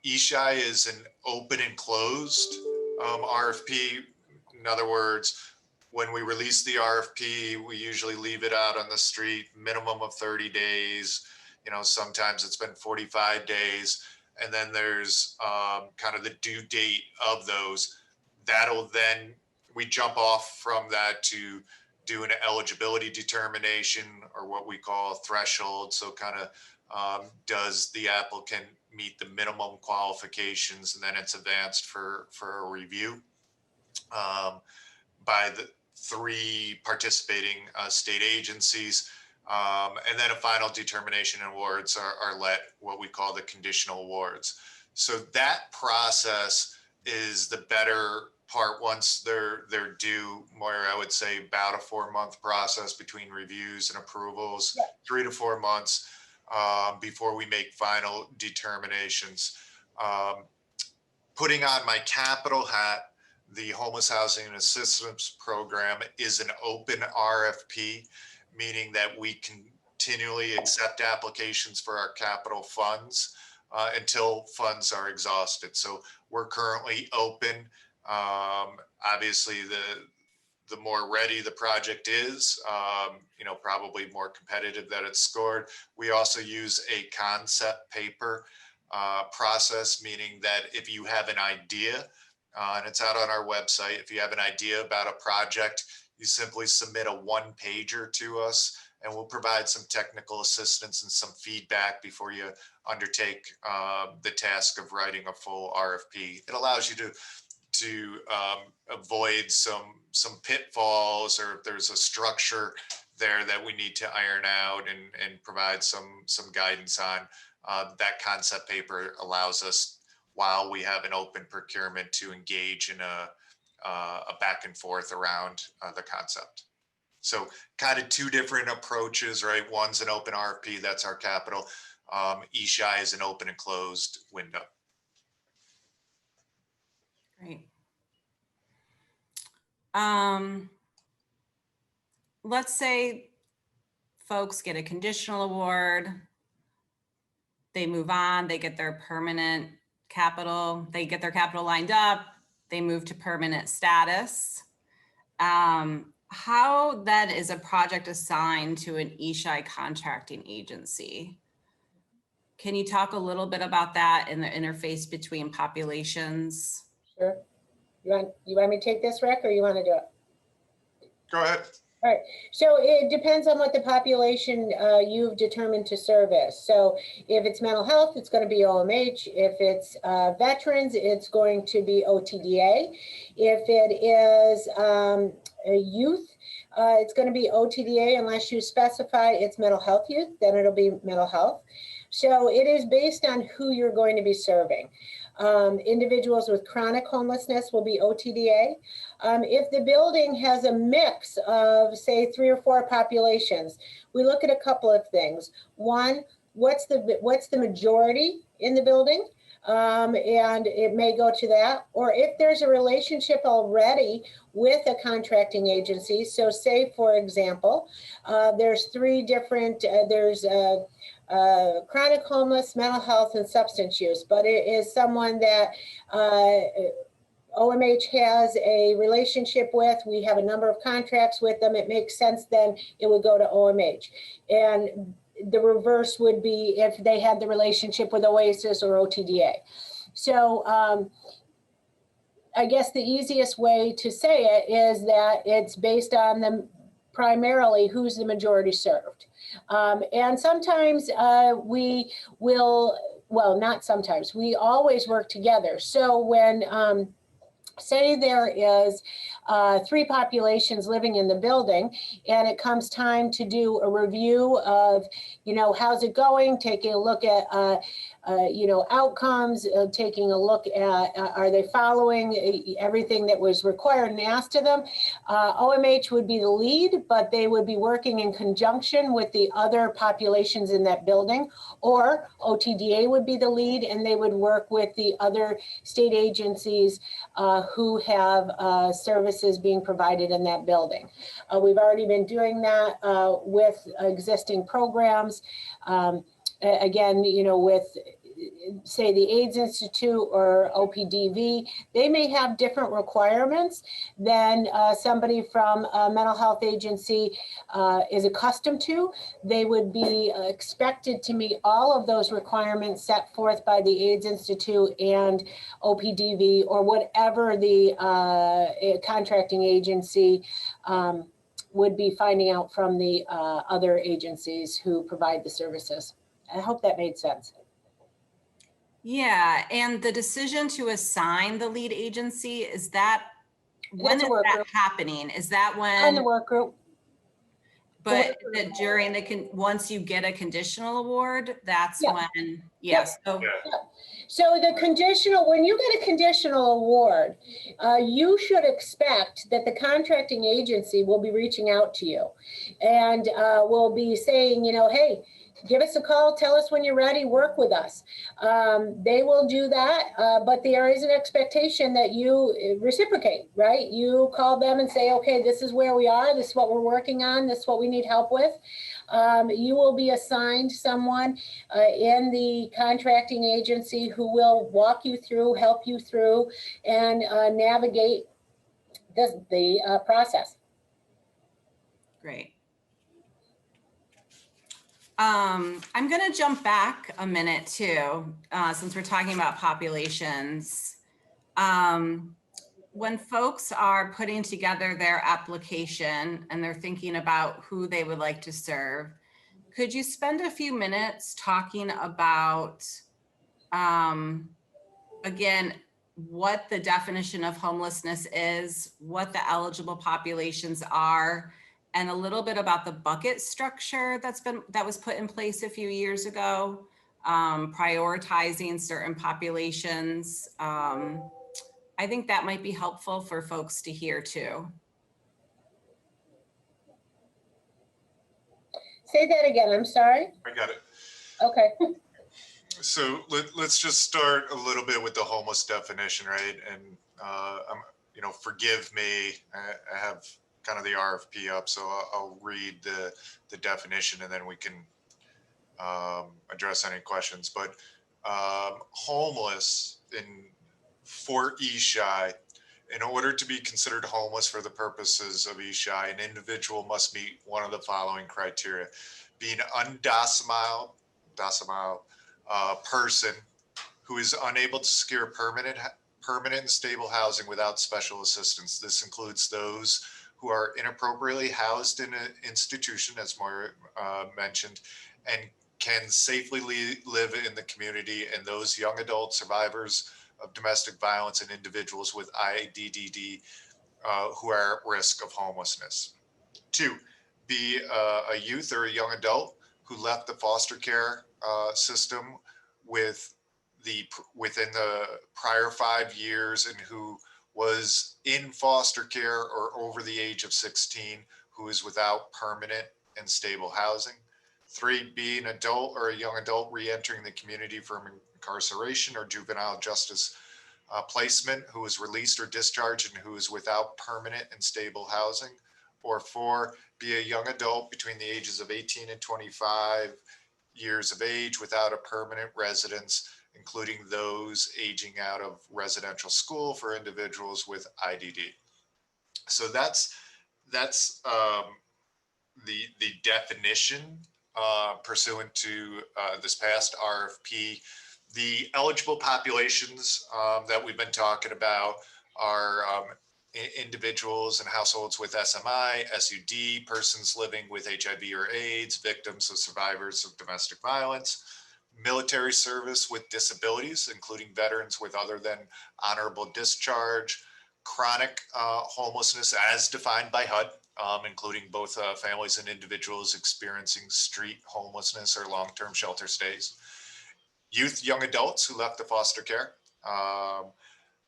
ESSHI is an open and closed RFP. In other words, when we release the RFP, we usually leave it out on the street, minimum of 30 days. You know, sometimes it's been 45 days. And then there's kind of the due date of those. That'll then, we jump off from that to do an eligibility determination or what we call a threshold. So kind of does the applicant meet the minimum qualifications, and then it's advanced for a review by the 3 participating state agencies. And then a final determination and awards are let what we call the conditional awards. So that process is the better part. Once they're due, Moira, I would say about a 4-month process between reviews and approvals, 3 to 4 months before we make final determinations. Putting on my capital hat, the Homeless Housing and Assistance Program is an open RFP, meaning that we continually accept applications for our capital funds until funds are exhausted. So we're currently open. Obviously, the more ready the project is, you know, probably more competitive that it's scored. We also use a concept paper process, meaning that if you have an idea, and it's out on our website, if you have an idea about a project, you simply submit a 1-pager to us, and we'll provide some technical assistance and some feedback before you undertake the task of writing a full RFP. It allows you to avoid some pitfalls, or if there's a structure there that we need to iron out and provide some guidance on. That concept paper allows us, while we have an open procurement, to engage in a back and forth around the concept. So kind of 2 different approaches, right? One's an open RFP, that's our capital. ESSHI is an open and closed window. Great. Let's say folks get a conditional award, they move on, they get their permanent capital, they get their capital lined up, they move to permanent status. How then is a project assigned to an ESSHI contracting agency? Can you talk a little bit about that in the interface between populations? Sure. You want me to take this, Rick, or you want to do it? Go ahead. All right, so it depends on what the population you've determined to service. So if it's mental health, it's going to be OMH. If it's veterans, it's going to be OTDA. If it is a youth, it's going to be OTDA unless you specify it's mental health youth, then it'll be mental health. So it is based on who you're going to be serving. Individuals with chronic homelessness will be OTDA. If the building has a mix of, say, 3 or 4 populations, we look at a couple of things. One, what's the majority in the building? And it may go to that, or if there's a relationship already with a contracting agency. So say, for example, there's three different, there's chronic homeless, mental health, and substance use, but it is someone that OMH has a relationship with. We have a number of contracts with them. It makes sense, then it would go to OMH. And the reverse would be if they had the relationship with Oasis or OTDA. So I guess the easiest way to say it is that it's based on them primarily who's the majority served. And sometimes we will, well, not sometimes, we always work together. So when say there is 3 populations living in the building, and it comes time to do a review of, you know, how's it going, taking a look at, you know, outcomes, taking a look at, are they following everything that was required and asked of them? OMH would be the lead, but they would be working in conjunction with the other populations in that building, or OTDA would be the lead, and they would work with the other state agencies who have services being provided in that building. We've already been doing that with existing programs. Again, you know, with say the AIDS Institute or OPDV, they may have different requirements than somebody from a mental health agency is accustomed to. They would be expected to meet all of those requirements set forth by the AIDS Institute and OPDV, or whatever the contracting agency would be finding out from the other agencies who provide the services. I hope that made sense. Yeah, and the decision to assign the lead agency, is that, when That's a is work that group. happening? Is that On the when, work group. but that during the, once you get a conditional award, that's Yeah. when, yes. So, So the conditional, when you get a conditional award, you should expect that the contracting agency will be reaching out to you and will be saying, you know, hey, give us a call, tell us when you're ready, work with us. They will do that, but there is an expectation that you reciprocate, right? You call them and say, okay, this is where we are, this is what we're working on, this is what we need help with. You will be assigned someone in the contracting agency who will walk you through, help you through, and navigate the process. great. I'm going to jump back a minute too, since we're talking about populations. When folks are putting together their application and they're thinking about who they would like to serve, could you spend a few minutes talking about, again, what the definition of homelessness is, what the eligible populations are, and a little bit about the bucket structure that was put in place a few years ago, prioritizing certain populations. I think that might be helpful for folks to hear too. Say that again, I'm sorry. I got it. Okay. So let's just start a little bit with the homeless definition, right? And you know, forgive me, I have kind of the RFP up, so I'll read the definition and then we can address any questions. But homeless for ESSHI, in order to be considered homeless for the purposes of ESSHI, an individual must meet one of the following criteria: be an undocile person who is unable to secure permanent and stable housing without special assistance. This includes those who are inappropriately housed in an institution, as Moira mentioned, and can safely live in the community, and those young adult survivors of domestic violence and individuals with IDDD who are at risk of homelessness. 2, be a youth or a young adult who left the foster care system within the prior 5 years and who was in foster care or over the age of 16, who is without permanent and stable housing. 3, be an adult or a young adult re-entering the community from incarceration or juvenile justice placement who is released or discharged and who is without permanent and stable housing. Or 4, be a young adult between the ages of 18 and 25 years of age without a permanent residence, including those aging out of residential school for individuals with IDD. So that's the definition pursuant to this past RFP. The eligible populations that we've been talking about are individuals and households with SMI, SUD, persons living with HIV or AIDS, victims of survivors of domestic violence, military service with disabilities, including veterans with other than honorable discharge, chronic homelessness as defined by HUD, including both families and individuals experiencing street homelessness or long-term shelter stays, youth, young adults who left the foster care,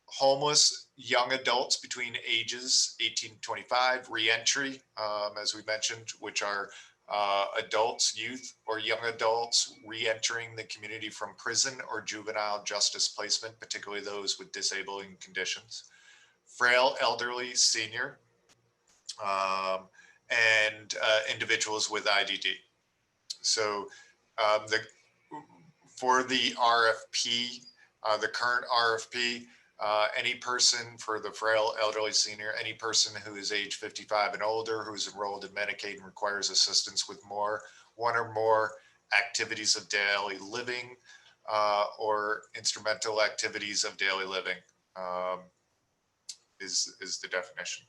homeless young adults between ages 18 to 25, reentry, as we mentioned, which are adults, youth, or young adults re-entering the community from prison or juvenile justice placement, particularly those with disabling conditions, frail, elderly, senior, and individuals with IDD. So for the RFP, the current RFP, any person for the frail, elderly, senior, any person who is age 55 and older, who is enrolled in Medicaid and requires assistance with one or more activities of daily living or instrumental activities of daily living is the definition.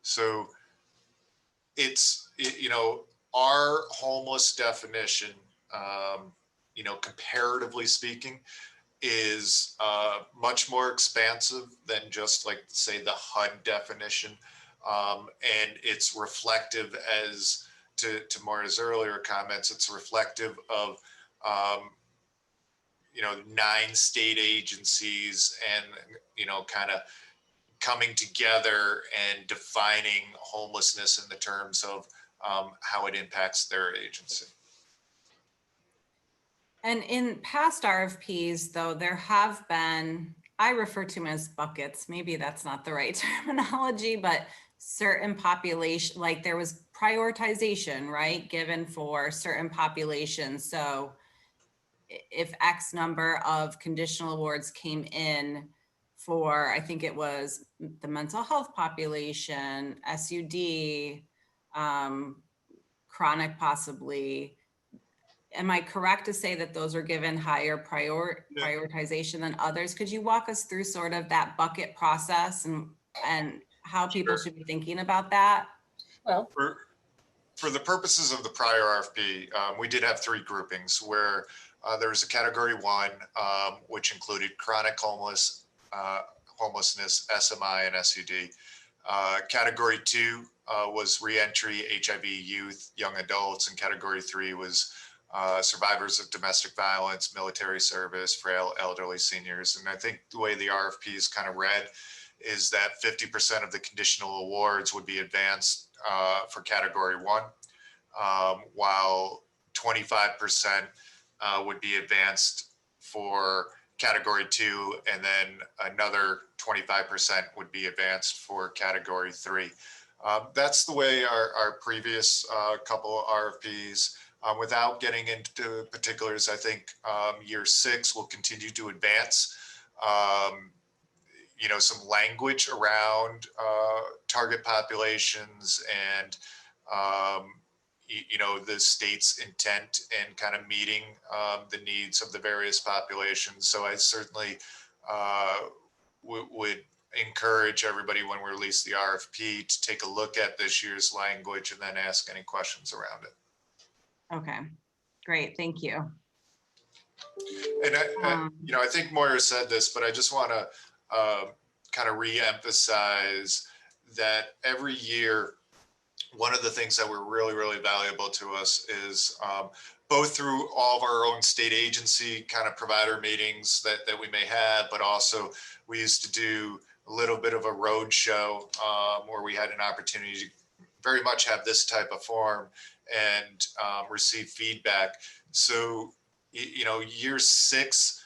So our homeless definition, comparatively speaking, is much more expansive than just like, say, the HUD definition. And it's reflective, as to Moira's earlier comments, it's reflective of 9 state agencies and, kind of coming together and defining homelessness in the terms of how it impacts their agency. And in past RFPs, though, there have been, I refer to them as buckets. Maybe that's not the right terminology, but certain population, like there was prioritization, right, given for certain populations. So if X number of conditional awards came in for, I think it was the mental health population, SUD, chronic possibly, am I correct to say that those are given higher prioritization than others? Could you walk us through sort of that bucket process and how people should be thinking about that? Well, for the purposes of the prior RFP, we did have 3 groupings where there was a category 1, which included chronic homelessness, SMI, and SUD. Category 2 was reentry, HIV, youth, young adults, and category 3 was survivors of domestic violence, military service, frail, elderly, seniors. And I think the way the RFP is kind of read is that 50% of the conditional awards would be advanced for category 1, while 25% would be advanced for category 2, and then another 25% would be advanced for category 3. That's the way our previous couple RFPs. Without getting into particulars, I think year 6 will continue to advance, some language around target populations and, the state's intent and kind of meeting the needs of the various populations. So I certainly would encourage everybody when we release the RFP to take a look at this year's language and then ask any questions around it. Okay, great, thank you. And I think Moira said this, but I just want to kind of re-emphasize that every year, one of the things that were really, really valuable to us is both through all of our own state agency kind of provider meetings that we may have, but also we used to do a little bit of a road show where we had an opportunity to very much have this type of forum and receive feedback. So, you know, year 6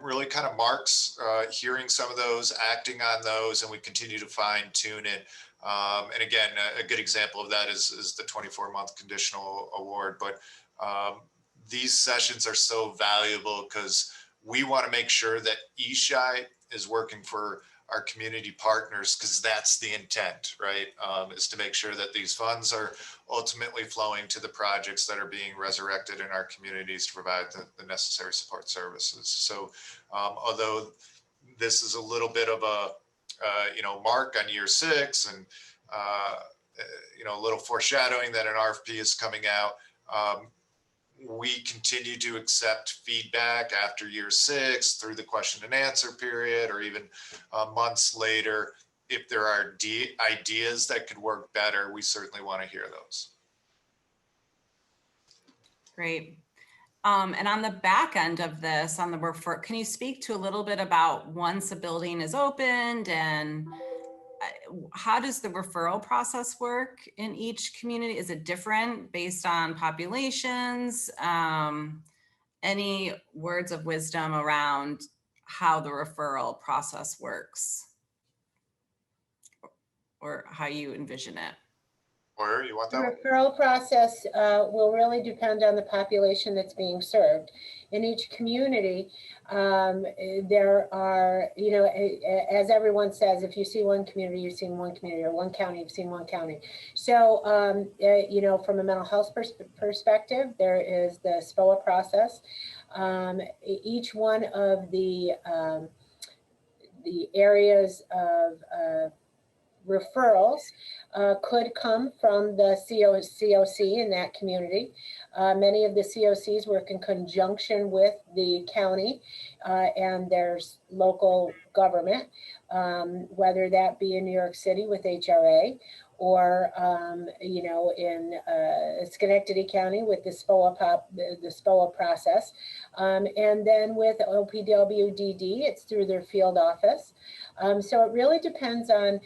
really kind of marks hearing some of those, acting on those, and we continue to fine tune it. And again, a good example of that is the 24-month conditional award. But these sessions are so valuable because we want to make sure that ESSHI is working for our community partners, because that's the intent, right? Is to make sure that these funds are ultimately flowing to the projects that are being resurrected in our communities to provide the necessary support services. So although this is a little bit of a you know, mark on year 6 and you know, a little foreshadowing that an RFP is coming out, we continue to accept feedback after year 6 through the question and answer period, or even months later. If there are ideas that could work better, we certainly want to hear those. Great. And on the back end of this, on the refer, can you speak to a little bit about once a building is opened, and how does the referral process work in each community? Is it different based on populations? Any words of wisdom around how the referral process works, or how you envision it? Or you want The that one? referral process will really depend on the population that's being served. In each community, there are, you know, as everyone says, if you see one community, you've seen one community, or one county, you've seen one county. So, you know, from a mental health perspective, there is the SPOA process. Each one of the areas of referrals could come from the COC in that community. Many of the COCs work in conjunction with the county and there's local government, whether that be in New York City with HRA, or you know, in Schenectady County with the SPOA process, and then with OPWDD, it's through their field office. So it really depends on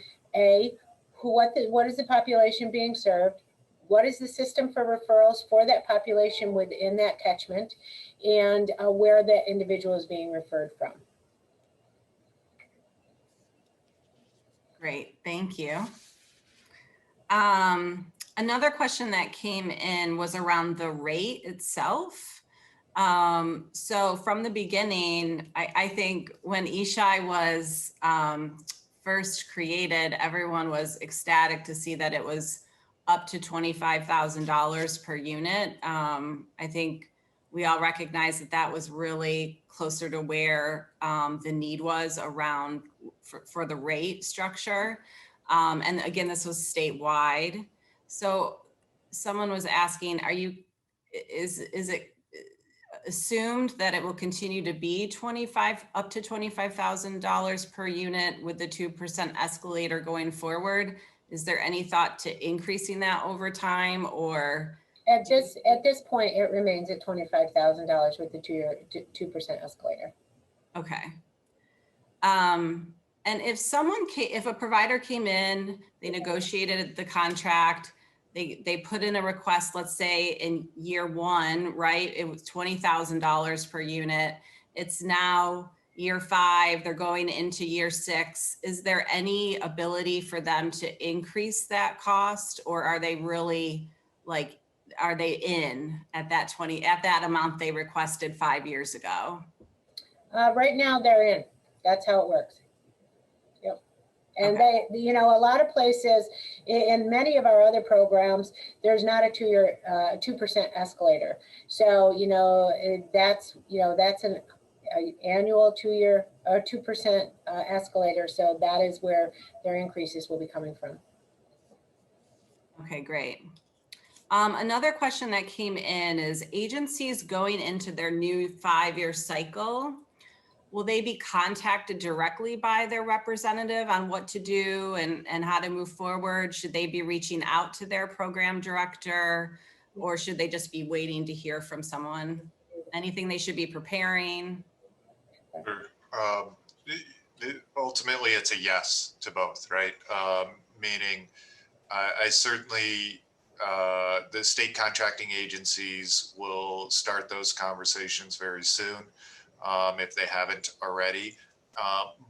what is the population being served, what is the system for referrals for that population within that catchment, and where the individual is being referred from. Great, thank you. Another question that came in was around the rate itself. So from the beginning, I think when ESSHI was first created, everyone was ecstatic to see that it was up to $25,000 per unit. I think we all recognize that that was really closer to where the need was around for the rate structure. And again, this was statewide. So someone was asking, is it assumed that it will continue to be up to $25,000 per unit with the 2% escalator going forward? Is there any thought to increasing that over time, or? At this point, it remains at $25,000 with the 2% escalator. Okay. And if a provider came in, they negotiated the contract, they put in a request, let's say in year 1, right? It was $20,000 per unit. It's now year 5, they're going into year 6. Is there any ability for them to increase that cost, or are they really like, are they in at that amount they requested 5 years ago? Right now they're in. That's how it works. Yep. And Okay. they, you know, a lot of places in many of our other programs, there's not a 2% escalator. So, you know, that's an annual 2% escalator. So that is where their increases will be coming from. Okay, great. Another question that came in is, agencies going into their new 5-year cycle, will they be contacted directly by their representative on what to do and how to move forward? Should they be reaching out to their program director, or should they just be waiting to hear from someone? Anything they should be preparing? Sure. Ultimately, it's a yes to both, right? Meaning, I certainly the state contracting agencies will start those conversations very soon, if they haven't already.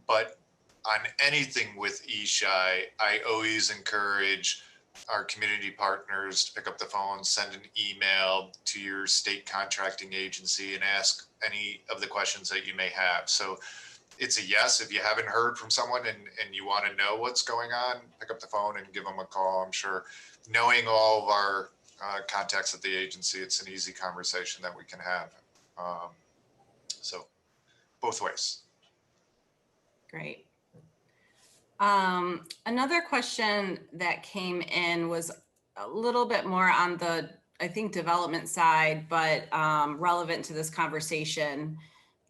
But on anything with ESSHI, I always encourage our community partners to pick up the phone, send an email to your state contracting agency and ask any of the questions that you may have. So it's a yes. If you haven't heard from someone and you want to know what's going on, pick up the phone and give them a call. I'm sure knowing all of our contacts at the agency, it's an easy conversation that we can have. So both ways. Great. Another question that came in was a little bit more on the, I think, development side, but relevant to this conversation.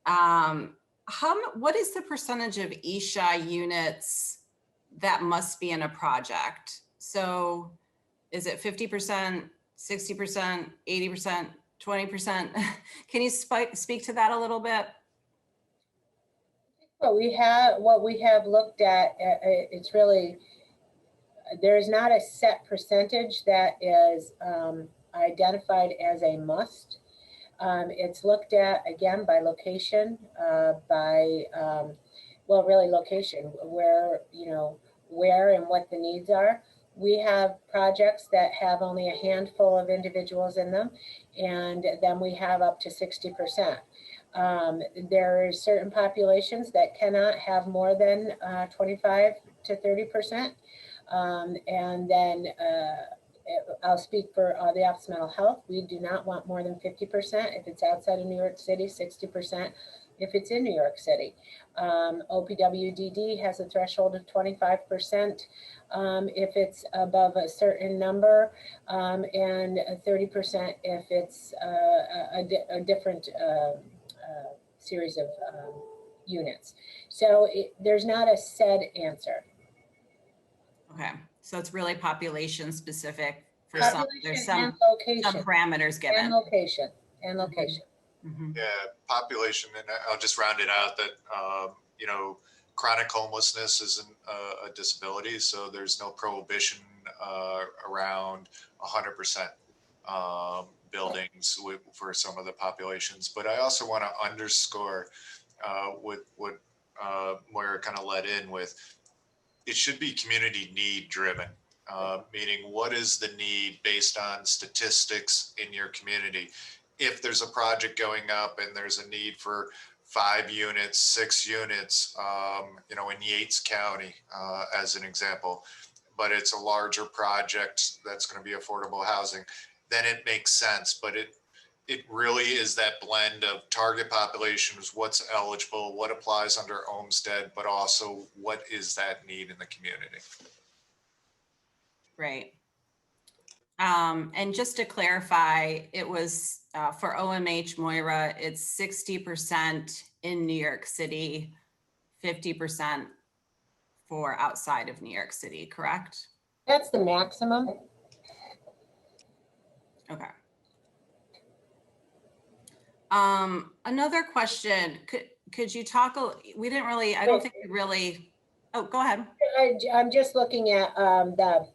What is the percentage of ESHI units that must be in a project? So is it 50%, 60%, 80%, 20%? Can you speak to that a little bit? What we have looked at, it's really, there's not a set percentage that is identified as a must. It's looked at again by location, well, really location, where and what the needs are. We have projects that have only a handful of individuals in them, and then we have up to 60%. There are certain populations that cannot have more than 25 to 30%. And then I'll speak for the Office of Mental Health. We do not want more than 50% if it's outside of New York City, 60% if it's in New York City. OPWDD has a threshold of 25% if it's above a certain number, and 30% if it's a different series of units. So there's not a set answer. Okay, so it's really population specific for Population some. There's some parameters given. And location. Mm-hmm. Yeah, population, and I'll just round it out that chronic homelessness isn't a disability, so there's no prohibition around 100% buildings for some of the populations. But I also want to underscore what Moira kind of led in with. It should be community need driven, meaning what is the need based on statistics in your community. If there's a project going up and there's a need for 5 units, 6 units, in Yates County, as an example, but it's a larger project that's going to be affordable housing, then it makes sense. But it really is that blend of target populations, what's eligible, what applies under Olmstead, but also what is that need in the community. Right. And just to clarify, it was for OMH, Moira, it's 60% in New York City, 50% for outside of New York City, correct? That's the maximum. Okay. Another question, could you talk, we didn't really, I don't think we really, oh, go ahead. I'm just looking at the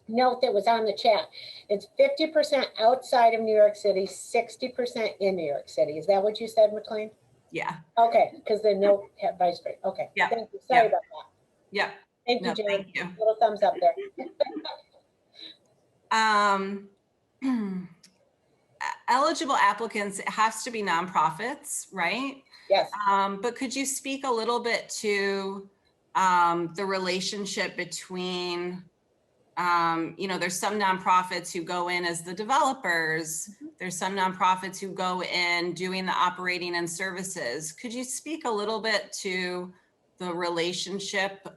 note that was on the chat. It's 50% outside of New York City, 60% in New York City. Is that what you said, McLean? Yeah. Okay, because the note had vice versa. Okay, yeah. Thank you. Sorry about that. Yeah. Thank you, No, Jen. thank you. Little thumbs up there. Eligible applicants, it has to be nonprofits, right? Yes. But could you speak a little bit to the relationship between, there's some nonprofits who go in as the developers. Mm-hmm. There's some nonprofits who go in doing the operating and services. Could you speak a little bit to the relationship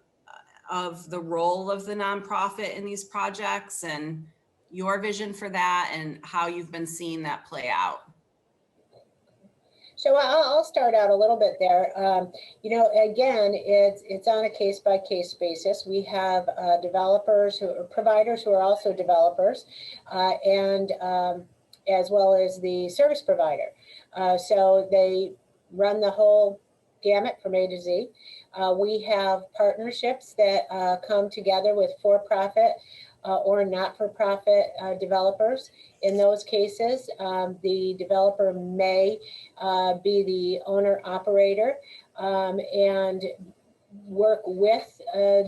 of the role of the nonprofit in these projects and your vision for that and how you've been seeing that play out? So I'll start out a little bit there. Again, it's on a case-by-case basis. We have developers providers who are also developers, and as well as the service provider. So they run the whole gamut from A to Z. We have partnerships that come together with for-profit or not-for-profit developers. In those cases, the developer may be the owner-operator and work with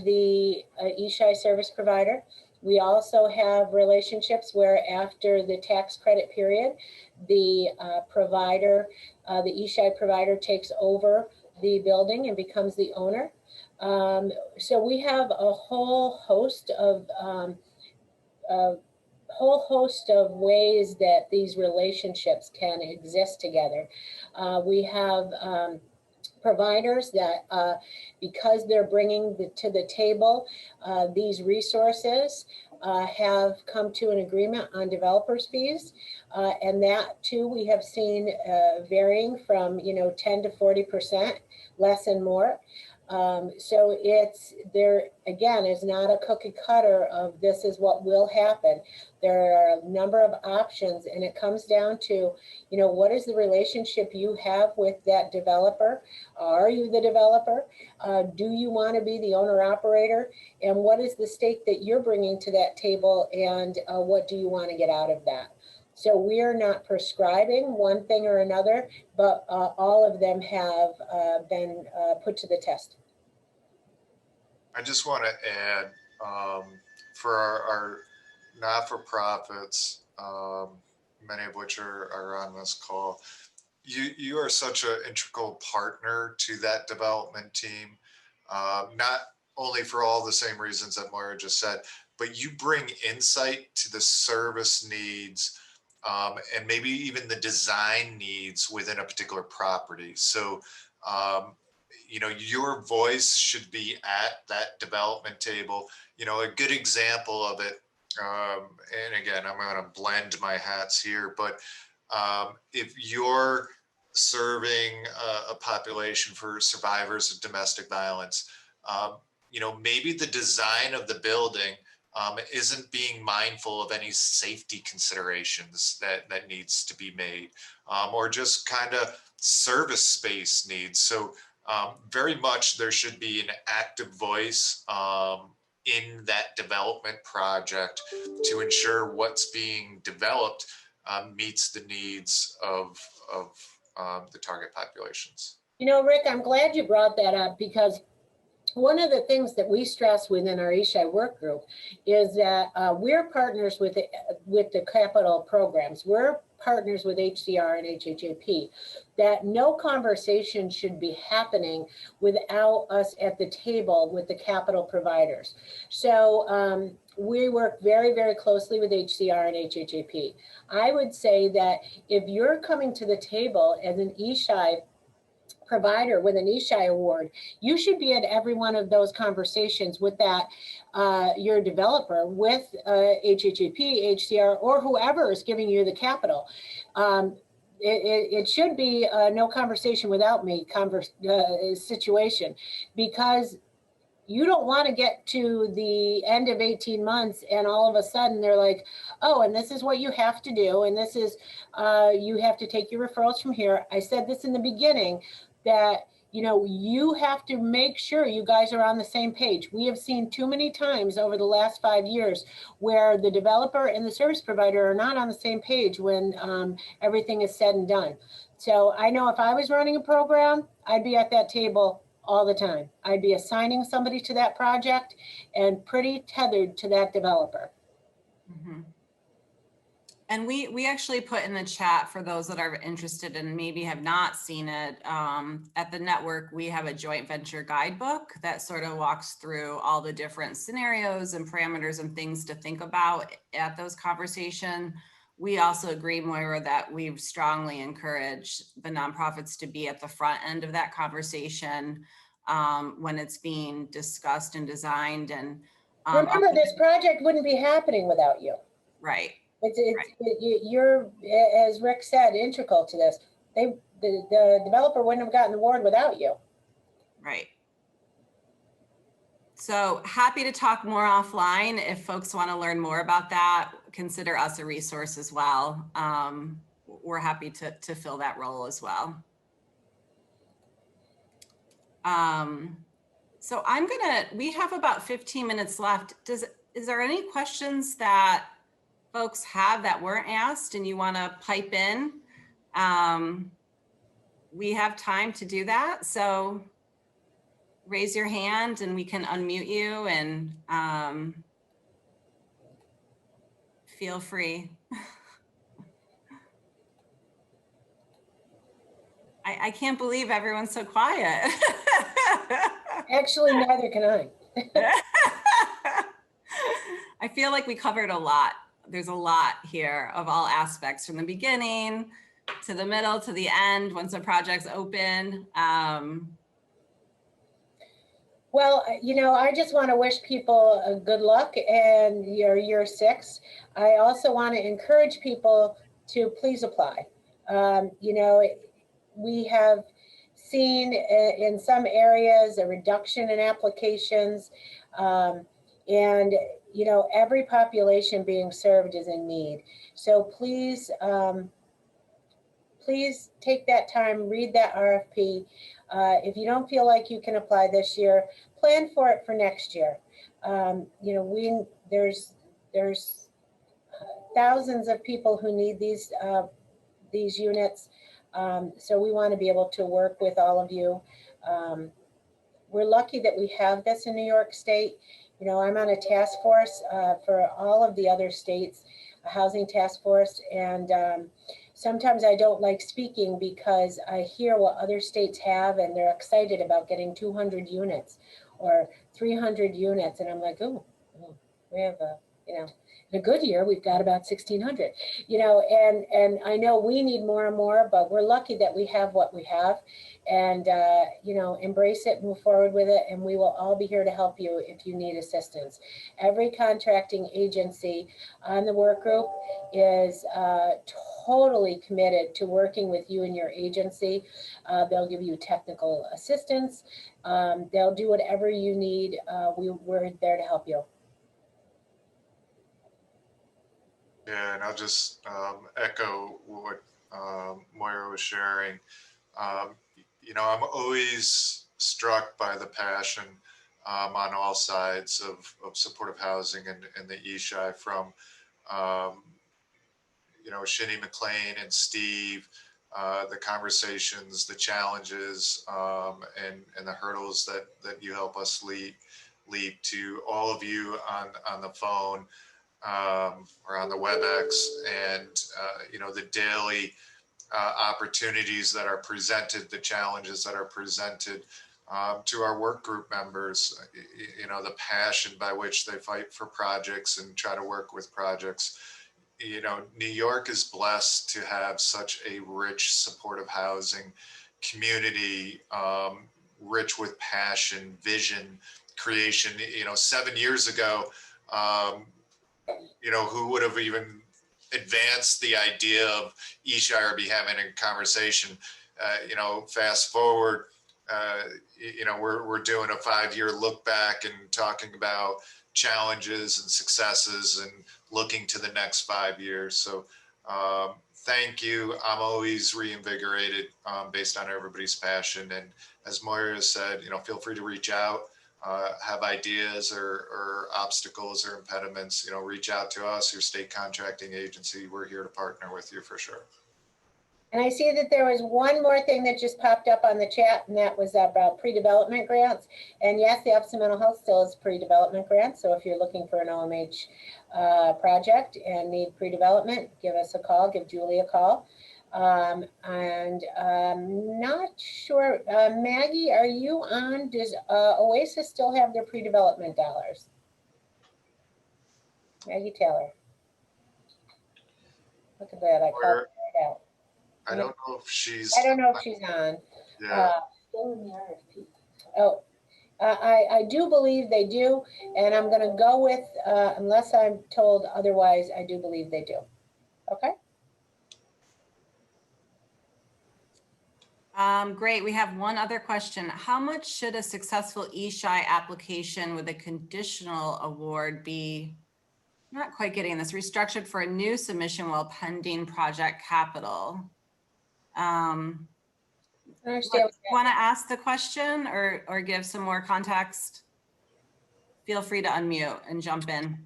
the ESSHI service provider. We also have relationships where after the tax credit period, the provider, the ESSHI provider takes over the building and becomes the owner. So we have a whole host of ways that these relationships can exist together. We have providers that, because they're bringing to the table these resources, have come to an agreement on developers fees. And that too, we have seen varying from 10 to 40%, less and more. So there again is not a cookie cutter of this is what will happen. There are a number of options, and it comes down to, what is the relationship you have with that developer? Are you the developer? Do you want to be the owner operator? And what is the stake that you're bringing to that table? And what do you want to get out of that? So we are not prescribing one thing or another, but all of them have been put to the test. I just want to add, for our not-for-profits, many of which are on this call, you are such an integral partner to that development team, not only for all the same reasons that Moira just said, but you bring insight to the service needs and maybe even the design needs within a particular property. So, your voice should be at that development table. A good example of it, and again, I'm going to blend my hats here, but if you're serving a population for survivors of domestic violence, maybe the design of the building isn't being mindful of any safety considerations that needs to be made, or just kind of service space needs. So very much there should be an active voice in that development project to ensure what's being developed meets the needs of the target populations. Rick, I'm glad you brought that up, because one of the things that we stress within our ESSHI work group is that we're partners with the capital programs. We're partners with HCR and HHAP, that no conversation should be happening without us at the table with the capital providers. So we work very, very closely with HCR and HHAP. I would say that if you're coming to the table as an ESSHI provider with an ESSHI award, you should be at every one of those conversations with that your developer, with HHAP, HCR, or whoever is giving you the capital. It should be no conversation without me situation, because you don't want to get to the end of 18 months and all of a sudden they're like, oh, and this is what you have to do, and this is, you have to take your referrals from here. I said this in the beginning, that you have to make sure you guys are on the same page. We have seen too many times over the last 5 years where the developer and the service provider are not on the same page when everything is said and done. So I know if I was running a program, I'd be at that table all the time. I'd be assigning somebody to that project and pretty tethered to that developer. Mm-hmm. And we actually put in the chat, for those that are interested and maybe have not seen it, at the network, we have a joint venture guidebook that sort of walks through all the different scenarios and parameters and things to think about at those conversations. We also agree, Moira, that we've strongly encouraged the nonprofits to be at the front end of that conversation when it's being discussed and designed. And remember, this project wouldn't be happening without you. Right. You're, as Rick said, integral to this. The developer wouldn't have gotten the award without you. Right. So happy to talk more offline. If folks want to learn more about that, consider us a resource as well. We're happy to fill that role as well. So we have about 15 minutes left. is there any questions that folks have that weren't asked and you want to pipe in? We have time to do that. So raise your hand and we can unmute you, and feel free. I can't believe everyone's so quiet. Actually, neither can I. I feel like we covered a lot. There's a lot here of all aspects, from the beginning to the middle to the end once a project's open. Well, I just want to wish people a good luck and your year 6. I also want to encourage people to please apply. We have seen in some areas a reduction in applications, and every population being served is in need. So please, please take that time, read that RFP. If you don't feel like you can apply this year, plan for it for next year. There's thousands of people who need these units. So we want to be able to work with all of you. We're lucky that we have this in New York State. I'm on a task force for all of the other states, a housing task force. And sometimes I don't like speaking because I hear what other states have and they're excited about getting 200 units or 300 units. And I'm like, oh, we have in a good year, we've got about 1,600, and I know we need more and more, but we're lucky that we have what we have, and, embrace it, move forward with it, and we will all be here to help you if you need assistance. Every contracting agency on the work group is totally committed to working with you and your agency. They'll give you technical assistance. They'll do whatever you need. We're there to help you. Yeah, and I'll just echo what Moira was sharing. I'm always struck by the passion on all sides of supportive housing and the ESSHI, from Shinny, McLean, and Steve, the conversations, the challenges, and the hurdles that you help us lead to all of you on the phone. Or on the WebEx, and the daily opportunities that are presented, the challenges that are presented to our work group members, the passion by which they fight for projects and try to work with projects. New York is blessed to have such a rich supportive housing community, rich with passion, vision, creation. 7 years ago, who would have even advanced the idea of ESSHI or be having a conversation? Fast forward, we're doing a 5-year look back and talking about challenges and successes and looking to the next 5 years. So thank you. I'm always reinvigorated based on everybody's passion. And as Moira said, feel free to reach out. Have ideas or obstacles or impediments, reach out to us, your state contracting agency. We're here to partner with you for sure. And I see that there was one more thing that just popped up on the chat, and that was about pre-development grants. And yes, the Office of Mental Health still is pre-development grants. So if you're looking for an OMH project and need pre-development, give us a call, give Julie a call. And I'm not sure, Maggie, are you on? Does Oasis still have their pre-development dollars? Maggie Taylor. Look at that, I called her right out. I don't know if she's. I don't know if she's on. Yeah. Still in the RFP. Oh, I do believe they do, and I'm going to go with, unless I'm told otherwise, I do believe they do. Okay. Great. We have one other question. How much should a successful ESSHI application with a conditional award be? I'm not quite getting this. Restructured for a new submission while pending project capital. Want to ask the question or give some more context? feel free to unmute and jump in.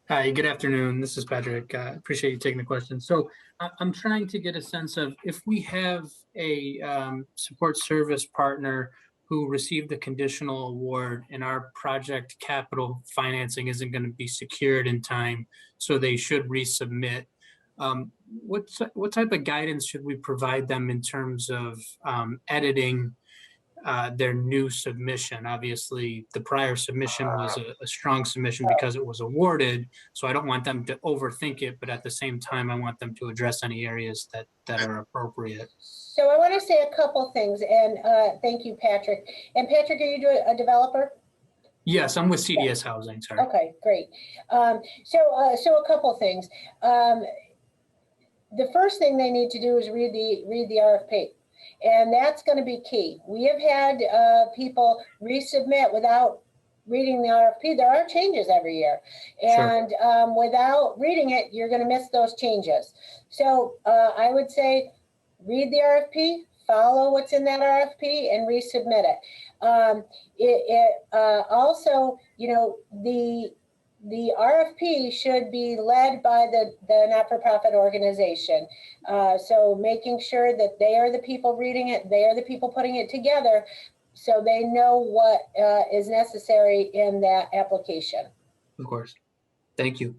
Hi, good afternoon. This is Patrick. Appreciate you taking the question. So I'm trying to get a sense of if we have a support service partner who received a conditional award and our project capital financing isn't going to be secured in time, so they should resubmit. What type of guidance should we provide them in terms of editing their new submission? Obviously, the prior submission was a strong submission because it was awarded. So I don't want them to overthink it, but at the same time, I want them to address any areas that are appropriate. So I want to say a couple things, and thank you, Patrick. And Patrick, are you a developer? Yes, I'm with CDS Housing, sorry. Okay, great. So a couple things. The first thing they need to do is read the RFP. And that's going to be key. We have had people resubmit without reading the RFP. There are changes every year. And without reading it, you're going to miss those changes. So I would say read the RFP, follow what's in that RFP, and resubmit it. Also, you know, the RFP should be led by the not-for-profit organization. So making sure that they are the people reading it, they are the people putting it together, so they know what is necessary in that application. Of course. Thank you.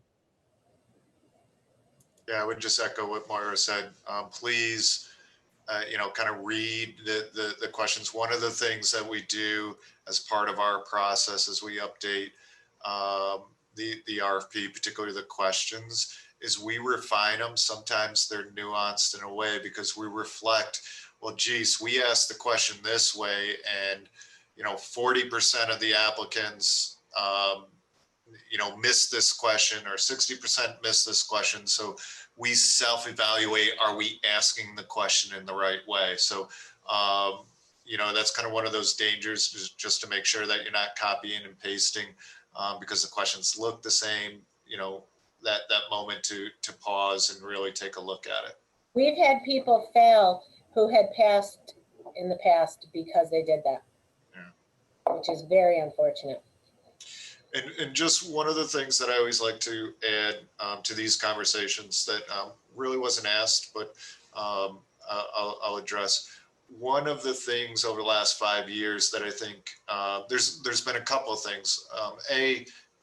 Yeah, I would just echo what Moira said. Please, you know, kind of read the questions. One of the things that we do as part of our process as we update the RFP, particularly the questions, is we refine them. Sometimes they're nuanced in a way because we reflect, well, geez, we asked the question this way, and, you know, 40% of the applicants, you know, missed this question, or 60% missed this question. So we self-evaluate, are we asking the question in the right way? So, you know, that's kind of one of those dangers, just to make sure that you're not copying and pasting because the questions look the same, you know, that moment to pause and really take a look at it. We've had people fail who had passed in the past because they did that, which is very unfortunate. And just one of the things that I always like to add to these conversations that really wasn't asked, but I'll address. One of the things over the last 5 years that I think there's been a couple of things.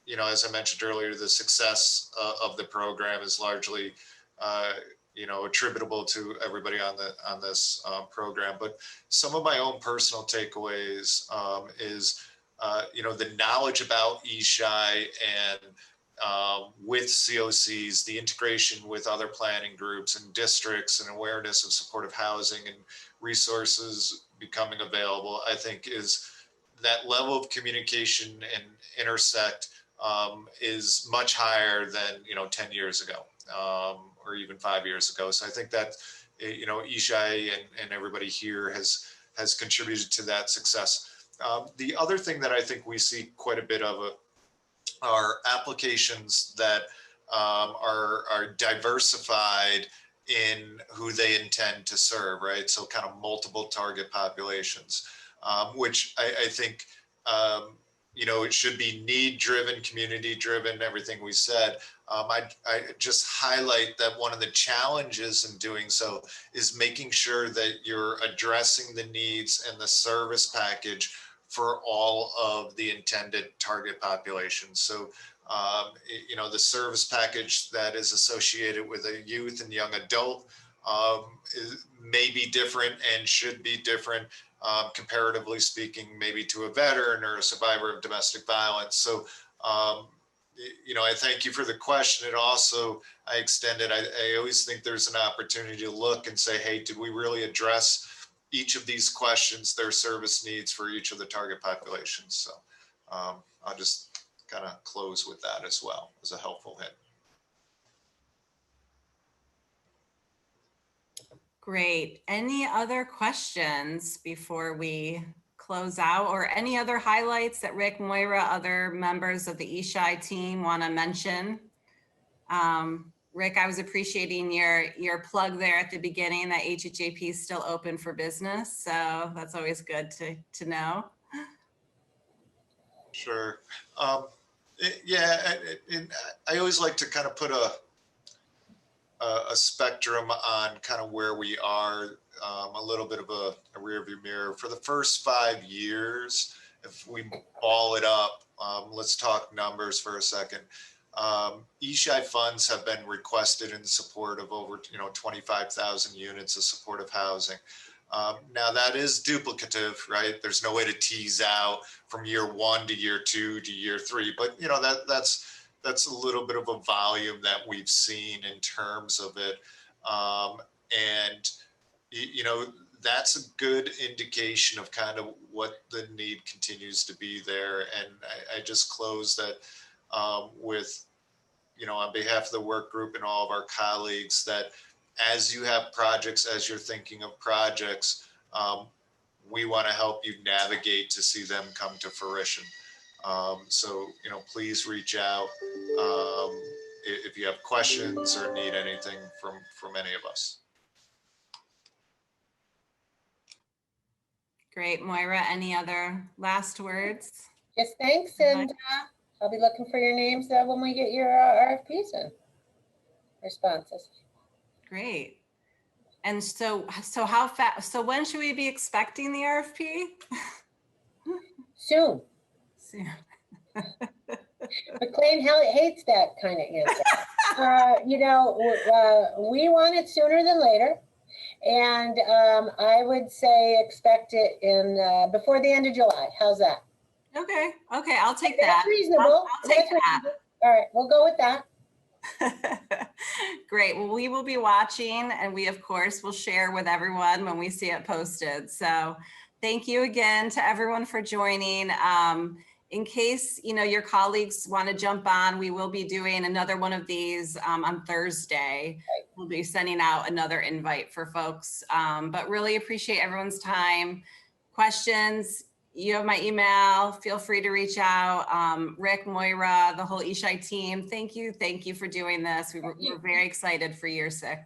You know, as I mentioned earlier, the success of the program is largely, you know, attributable to everybody on this program. But some of my own personal takeaways is, you know, the knowledge about ESSHI and with COCs, the integration with other planning groups and districts, and awareness of supportive housing and resources becoming available, I think is that level of communication and intersect is much higher than, you know, 10 years ago or even 5 years ago. So I think that, you know, ESSHI and everybody here has contributed to that success. The other thing that I think we see quite a bit of are applications that are diversified in who they intend to serve, right? So kind of multiple target populations, which I think, you know, it should be need-driven, community-driven, everything we said. I just highlight that one of the challenges in doing so is making sure that you're addressing the needs and the service package for all of the intended target populations. So, you know, the service package that is associated with a youth and young adult may be different and should be different, comparatively speaking, maybe to a veteran or a survivor of domestic violence. So, you know, I thank you for the question. It also, I extended, I always think there's an opportunity to look and say, hey, did we really address each of these questions, their service needs for each of the target populations? So I'll just kind of close with that as well as a helpful hint. Great. Any other questions before we close out, or any other highlights that Rick, Moira, other members of the ESSHI team want to mention? Rick, I was appreciating your plug there at the beginning that HHAP is still open for business. So that's always good to know. Sure. Yeah, and I always like to kind of put a spectrum on kind of where we are, a little bit of a rear view mirror. For the first 5 years, if we ball it up, let's talk numbers for a second. ESSHI funds have been requested in support of over 25,000 units of supportive housing. Now that is duplicative, right? There's no way to tease out from year 1 to year 2 to year 3, but that's a little bit of a volume that we've seen in terms of it. And that's a good indication of kind of what the need continues to be there. And I just close that with, on behalf of the work group and all of our colleagues, that as you have projects, as you're thinking of projects, we want to help you navigate to see them come to fruition. So, please reach out if you have questions or need anything from any of us. Great. Moira, any other last words? Yes, thanks. And I'll be looking for your names when we get your RFPs in responses. Great. And so how fast, so when should we be expecting the RFP? Soon. Soon. McLean hates that kind of answer. We want it sooner than later. And I would say expect it in before the end of July. How's that? Okay. I'll take That's that. reasonable. I'll take that. All right, we'll go with that. Great. Well, we will be watching, and we, of course, will share with everyone when we see it posted. So thank you again to everyone for joining. In case, your colleagues want to jump on, we will be doing another one of these on Thursday. We'll be sending out another invite for folks, but really appreciate everyone's time. Questions, you have my email. Feel free to reach out. Rick, Moira, the whole ESSHI team, thank you for doing this. We're very excited for year 6.